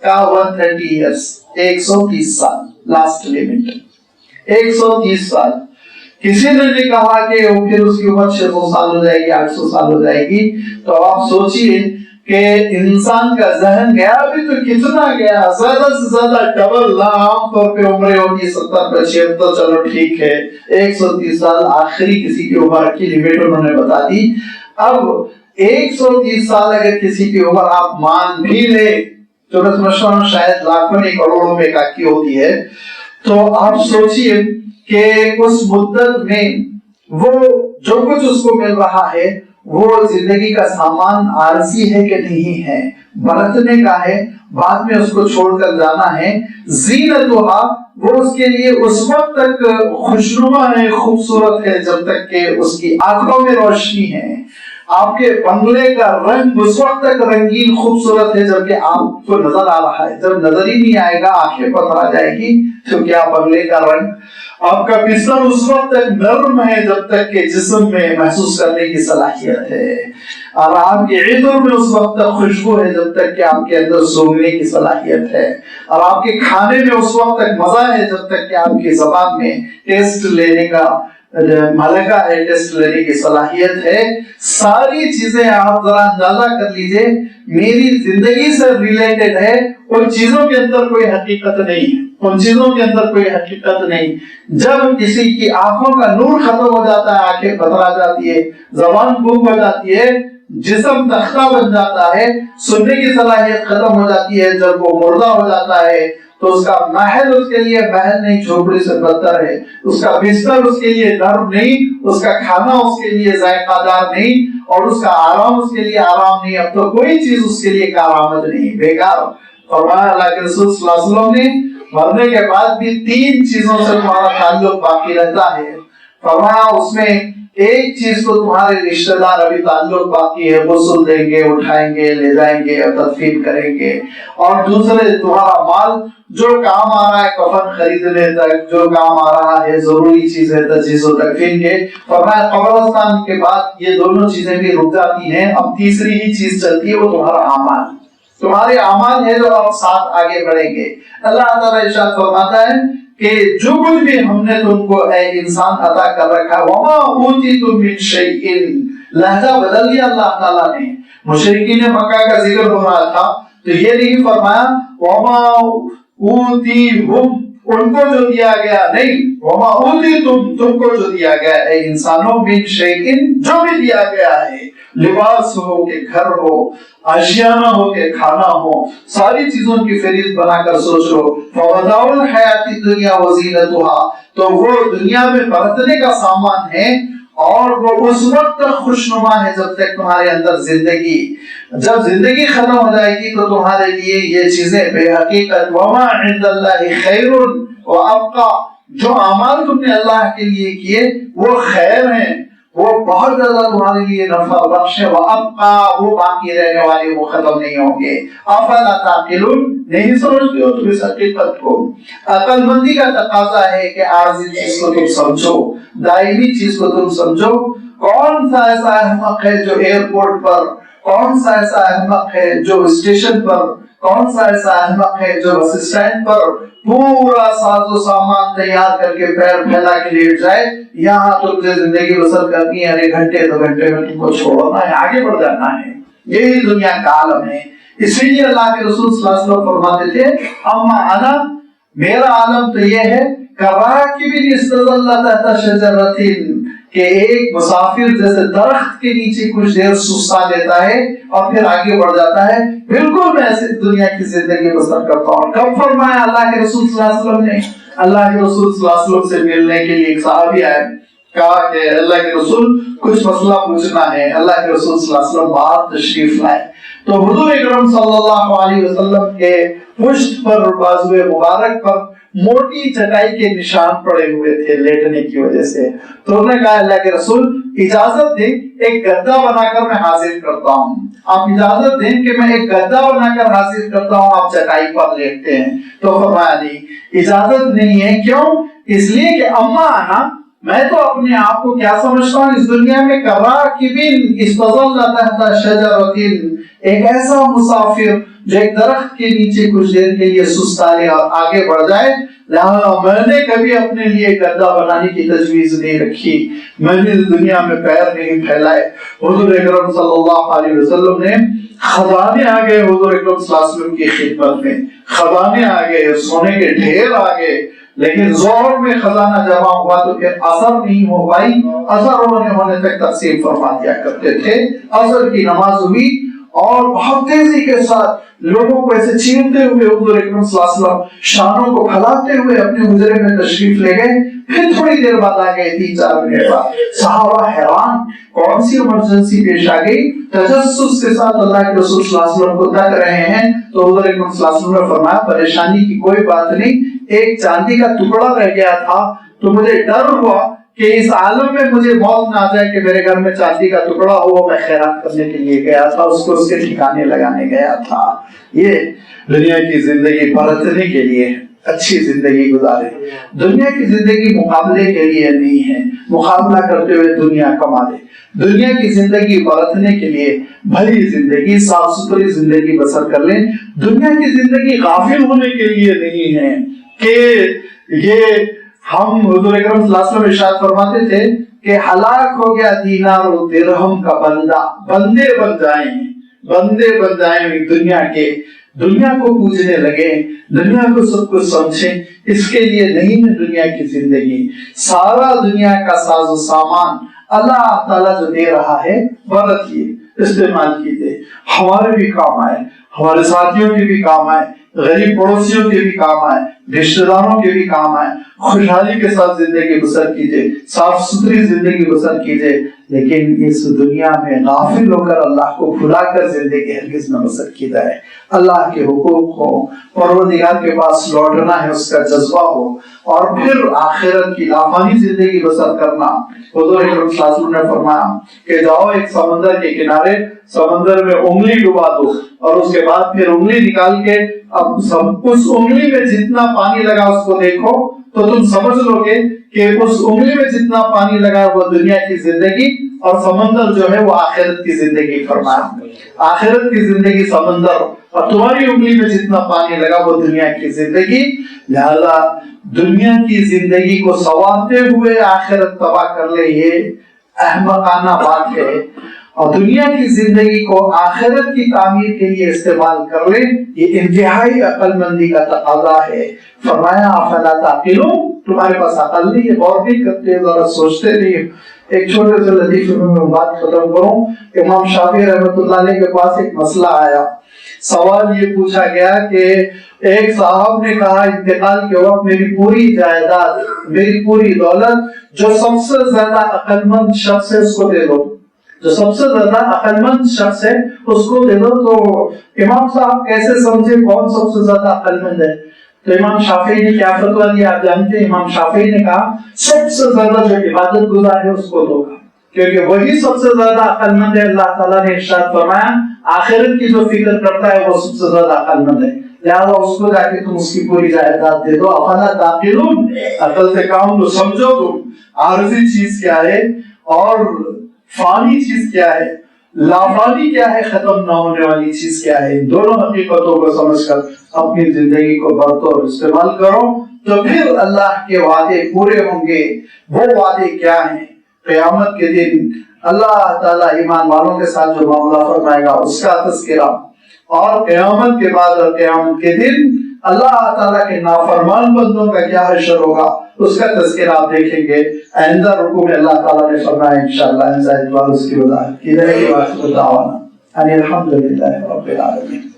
کہا 130 ایئرس، 130 سال لاسٹ لمٹ، 130 سال۔ کسی نے نہیں کہا کہ پھر اس کی عمر 600 سال ہو جائے گی، 800 سال ہو جائے گی۔ تو آپ سوچئے کہ انسان کا ذہن گیا بھی تو کتنا گیا، زیادہ سے زیادہ ڈبل، عام طور پہ عمریں ہوتی 70 پر 76، چلو ٹھیک ہے، 130 سال آخری کسی کی عمر کی لمٹ انہوں نے بتا دی۔ اب 130 سال اگر کسی کی عمر آپ مان بھی لے، جو میں سمجھتا ہوں شاید لاکھوں نہیں کروڑوں میں کی ہوتی ہے، تو آپ سوچئے کہ اس مدت میں وہ جو کچھ اس کو مل رہا ہے وہ زندگی کا سامان عارضی ہے کہ نہیں ہے، برتنے کا ہے، بعد میں اس کو چھوڑ کر جانا ہے. زینتھا وہ اس کے لیے اس وقت تک خوشنما ہے, خوبصورت ہے جب تک کہ اس کی آنکھوں میں روشنی ہے. آپ کے بنگلے کا رنگ اس وقت تک رنگین خوبصورت ہے جبکہ آپ کو نظر آ رہا ہے. جب نظر ہی نہیں آئے گا, آنکھیں پتھرا جائے گی, تو کیا بنگلے کا رنگ. آپ کا بستر اس وقت تک نرم ہے جب تک کہ جسم میں محسوس کرنے کی صلاحیت ہے, اور آپ کے عطر میں اس وقت تک خوشبو ہے جب تک کہ آپ کے اندر سونگنے کی صلاحیت ہے, اور آپ کے کھانے میں اس وقت تک مزہ ہے جب تک کہ آپ کی زبان میں ٹیسٹ لینے کا ملکہ ہے, ٹیسٹ لینے کی صلاحیت ہے. ساری چیزیں آپ ذرا اندازہ کر لیجئے, میری زندگی سے ریلیٹڈ ہے, ان چیزوں کے اندر کوئی حقیقت نہیں ہے, ان چیزوں کے اندر کوئی حقیقت نہیں. جب کسی کی آنکھوں کا نور ختم ہو جاتا ہے, آنکھیں پتھرا جاتی ہے, زبان گم ہو جاتی ہے, جسم تختہ بن جاتا ہے, سننے کی صلاحیت ختم ہو جاتی ہے, جب وہ مردہ ہو جاتا ہے تو اس کا محل اس کے لیے محل نہیں, جھوپڑی سے بدتر ہے. اس کا بستر اس کے لیے نرم نہیں, اس کا کھانا اس کے لیے ذائقہ دار نہیں, اور اس کا آرام اس کے لیے آرام نہیں. اب تو کوئی چیز اس کے لیے کارآمد نہیں, بیکار. فرمایا اللہ کے رسول صلی اللہ علیہ وسلم نے, مرنے کے بعد بھی 3 چیزوں سے تمہارا تعلق باقی رہتا ہے. فرمایا اس میں ایک چیز کو تمہارے رشتہ دار ابھی تعلق باقی ہے, غسل دیں گے, اٹھائیں گے, لے جائیں گے اور تدفین کریں گے. اور دوسرے تمہارا مال جو کام آ رہا ہے کفن خریدنے تک, جو کام آ رہا ہے ضروری چیزیں تجہیز و تکفین کے. فرمایا قبرستان کے بعد یہ دونوں چیزیں بھی رک جاتی ہیں, اب تیسری ہی چیز چلتی ہے, وہ تمہارا اعمال. تمہارے اعمال ہے جو اب ساتھ آگے بڑھیں گے. اللہ تعالیٰ ارشاد فرماتا ہے کہ جو کچھ بھی ہم نے تم کو اے انسان عطا کر رکھا, وما اوتیتم من شیء, لہجہ بدل دیا اللہ تعالیٰ نے. مشرکین مکہ کا ذکر ہو رہا تھا تو یہ نہیں فرمایا وما اوتیہم, ان کو جو دیا گیا, نہیں, وما اوتیتم, تم کو جو دیا گیا اے انسانوں, من شیء, جو بھی دیا گیا ہے, لباس ہو کہ گھر ہو, اشیانہ ہو کہ کھانا ہو, ساری چیزوں کی فہرست بنا کر سوچو. فمتاع الحیات الدنیا وزینتها, تو وہ دنیا میں برتنے کا سامان ہے, اور وہ اس وقت تک خوشنما ہے جب تک تمہارے اندر زندگی. جب زندگی ختم ہو جائے گی تو تمہارے لیے یہ چیزیں بے حقیقت. وما عند اللہ خیر وابقى, جو اعمال تم نے اللہ کے لیے کیے وہ خیر ہیں, وہ بہت زیادہ تمہارے لیے نفع بخش ہے. وابقى, وہ باقی رہنے والے, وہ ختم نہیں ہوں گے. افلا تعقلون, نہیں سمجھتے ہو تم اس حقیقت کو. عقل مندی کا تقاضا ہے کہ عارضی چیز کو تم سمجھو, دائمی چیز کو تم سمجھو. کون سا ایسا احمق ہے جو ایئرپورٹ پر, کون سا ایسا احمق ہے جو اسٹیشن پر, کون سا ایسا احمق ہے جو بس اسٹینڈ پر پورا ساز و سامان تیار کر کے پیر پھیلا کے لیٹ جائے, یہاں تم سے زندگی بسر کرنی ہے, 1 گھنٹے 2 گھنٹے میں تم کو چھوڑنا ہے, آگے بڑھ جانا ہے. یہی دنیا کا عالم ہے. اسی لیے اللہ کے رسول صلی اللہ علیہ وسلم فرماتے تھے, اما انا, میرا عالم تو یہ ہے, کراکب استظل تحت شجرۃ, کہ ایک مسافر جیسے درخت کے نیچے کچھ دیر سستا لیتا ہے اور پھر آگے بڑھ جاتا ہے, بالکل میں ایسے دنیا کی زندگی بسر کرتا ہوں. کب فرمایا اللہ کے رسول صلی اللہ علیہ وسلم نے؟ اللہ کے رسول صلی اللہ علیہ وسلم سے ملنے کے لیے ایک صحابی آئے, کہا کہ اللہ کے رسول کچھ مسئلہ پوچھنا ہے. اللہ کے رسول صلی اللہ علیہ وسلم باہر تشریف لائے تو حضور اکرم صلی اللہ علیہ وسلم کے پشت پر, بازو مبارک پر موٹی چٹائی کے نشان پڑے ہوئے تھے لیٹنے کی وجہ سے. تو انہوں نے کہا اللہ کے رسول اجازت دیں, ایک گدا بنا کر میں حاضر کرتا ہوں, آپ اجازت دیں کہ میں ایک گدا بنا کر حاضر کرتا ہوں, آپ چٹائی پر لیٹتے ہیں. تو فرمایا نہیں, اجازت نہیں ہے. کیوں؟ اس لیے کہ اما انا, میں تو اپنے آپ کو کیا سمجھتا ہوں اس دنیا میں, کراکبن استظل تحت شجرۃ, ایک ایسا مسافر جو ایک درخت کے نیچے کچھ دیر کے لیے سستا لے اور آگے بڑھ جائے. لہذا میں نے کبھی اپنے لیے گدا بنانے کی تجویز نہیں رکھی, میں نے دنیا میں پیر نہیں پھیلائے. حضور اکرم صلی اللہ علیہ وسلم نے, خزانے آ گئے حضور اکرم صلی اللہ علیہ وسلم کی خدمت میں, خزانے آ گئے, سونے کے ڈھیر آ گئے, لیکن زور میں خزانہ جمع ہوا تو پھر اثر نہیں ہو پائی. اثر ہونے تک تقسیم فرما دیا کرتے تھے. اثر کی نماز ہوئی اور بہت تیزی کے ساتھ لوگوں کو ایسے چیرتے ہوئے حضور اکرم صلی اللہ علیہ وسلم شانوں کو پھیلاتے ہوئے اپنے حجرے میں تشریف لے گئے. پھر تھوڑی دیر بعد آ گئے, 3-4 منٹ بعد. صحابہ حیران, کون سی ایمرجنسی پیش آ گئی؟ تجسس کے ساتھ اللہ کے رسول صلی اللہ علیہ وسلم کو تک رہے ہیں. تو حضور اکرم صلی اللہ علیہ وسلم نے فرمایا پریشانی کی کوئی بات نہیں, ایک چاندی کا ٹکڑا رہ گیا تھا تو مجھے ڈر ہوا کہ اس عالم میں مجھے موت نہ آ جائے کہ میرے گھر میں چاندی کا ٹکڑا ہو. میں خیرات کرنے کے لیے گیا تھا, اس کو اس کے ٹھکانے لگانے گیا تھا. یہ دنیا کی زندگی برتنے کے لیے, اچھی زندگی گزارے. دنیا کی زندگی مقابلے کے لیے نہیں ہے, مقابلہ کرتے ہوئے دنیا کما لے. دنیا کی زندگی برتنے کے لیے, بھلی زندگی, صاف ستھری زندگی بسر کر لیں. دنیا کی زندگی غافل ہونے کے لیے نہیں ہے کہ یہ ہم حضور اکرم صلی اللہ علیہ وسلم ارشاد فرماتے تھے کہ ہلاک ہو گیا دینار و درہم کا بندہ, بندے بن جائیں دنیا کے, دنیا کو پوجنے لگے, دنیا کو سب کچھ سمجھیں. اس کے لیے نہیں ہے دنیا کی زندگی. سارا دنیا کا ساز و سامان اللہ تعالیٰ جو دے رہا ہے برتیے, استعمال کیجیے. ہمارے بھی کام آئے, ہمارے ساتھیوں کے بھی کام آئے, غریب پڑوسیوں کے بھی کام آئے, رشتہ داروں کے بھی کام آئے. خوشحالی کے ساتھ زندگی بسر کیجیے, صاف ستھری زندگی بسر کیجیے. لیکن اس دنیا میں غافل ہو کر اللہ کو بھلا کر زندگی ہرگز نہ بسر کی جائے. اللہ کے حقوق ہو, پروردگار کے پاس لوٹنا ہے اس کا جذبہ ہو, اور پھر آخرت کی لافانی زندگی بسر کرنا. حضور اکرم صلی اللہ علیہ وسلم نے فرمایا کہ جاؤ ایک سمندر کے کنارے, سمندر میں انگلی ڈبا دو, اور اس کے بعد پھر انگلی نکال کے اب اس انگلی میں جتنا پانی لگا اس کو دیکھو تو تم سمجھ لو گے کہ اس انگلی میں جتنا پانی لگا وہ دنیا کی زندگی, اور سمندر جو ہے وہ آخرت کی زندگی. فرمایا آخرت کی زندگی سمندر, اور تمہاری انگلی میں جتنا پانی لگا وہ دنیا کی زندگی. لہذا دنیا کی زندگی کو سنوارتے ہوئے آخرت تباہ کر لے, یہ احمقانہ بات ہے. اور دنیا کی زندگی کو آخرت کی تعمیر کے لیے استعمال کر لیں, یہ انتہائی عقل مندی کا تقاضا ہے. فرمایا افلا تعقلون, تمہارے پاس عقل نہیں ہے, غور نہیں کرتے, ذرا سوچتے نہیں. ایک چھوٹے سے لطیفے میں بات ختم کروں. امام شافعی رحمۃ اللہ علیہ کے پاس ایک مسئلہ آیا. سوال یہ پوچھا گیا کہ ایک صاحب نے کہا انتقال کے وقت میری پوری جائیداد, میری پوری دولت جو سب سے زیادہ عقل مند شخص ہے اس کو دے دو, جو سب سے زیادہ عقل مند شخص ہے اس کو دے دو. تو امام صاحب کیسے سمجھے کون سب سے زیادہ عقل مند ہے؟ تو امام شافعی نے کیا فتویٰ دیا آپ جانتے ہیں؟ امام شافعی نے کہا سب سے زیادہ جو عبادت گزار ہے اس کو دو گا, کیونکہ وہی سب سے زیادہ عقل مند ہے. اللہ تعالیٰ نے ارشاد فرمایا آخرت کی جو فکر کرتا ہے وہ سب سے زیادہ عقل مند ہے, لہذا اس کو جا کے تم اس کی پوری جائیداد دے دو. افلا تعقلون, عقل سے کام تو سمجھو تم, عارضی چیز کیا ہے اور فانی چیز کیا ہے, لافانی کیا ہے, ختم نہ ہونے والی چیز کیا ہے. دونوں حقیقتوں کو سمجھ کر اپنی زندگی کو برتو اور استعمال کرو, تو پھر اللہ کے وعدے پورے ہوں گے. وہ وعدے کیا ہیں؟ قیامت کے دن اللہ تعالیٰ ایمان والوں کے ساتھ جو معاملہ فرمائے گا اس کا تذکرہ, اور قیامت کے بعد اور قیامت کے دن اللہ تعالیٰ کے نافرمان بندوں کا کیا حشر ہوگا اس کا تذکرہ آپ دیکھیں گے. آئندہ رکوع میں اللہ تعالیٰ نے فرمایا انشاءاللہ اس کی وضاحت کی جائے گی. الحمدللہ رب العالمین.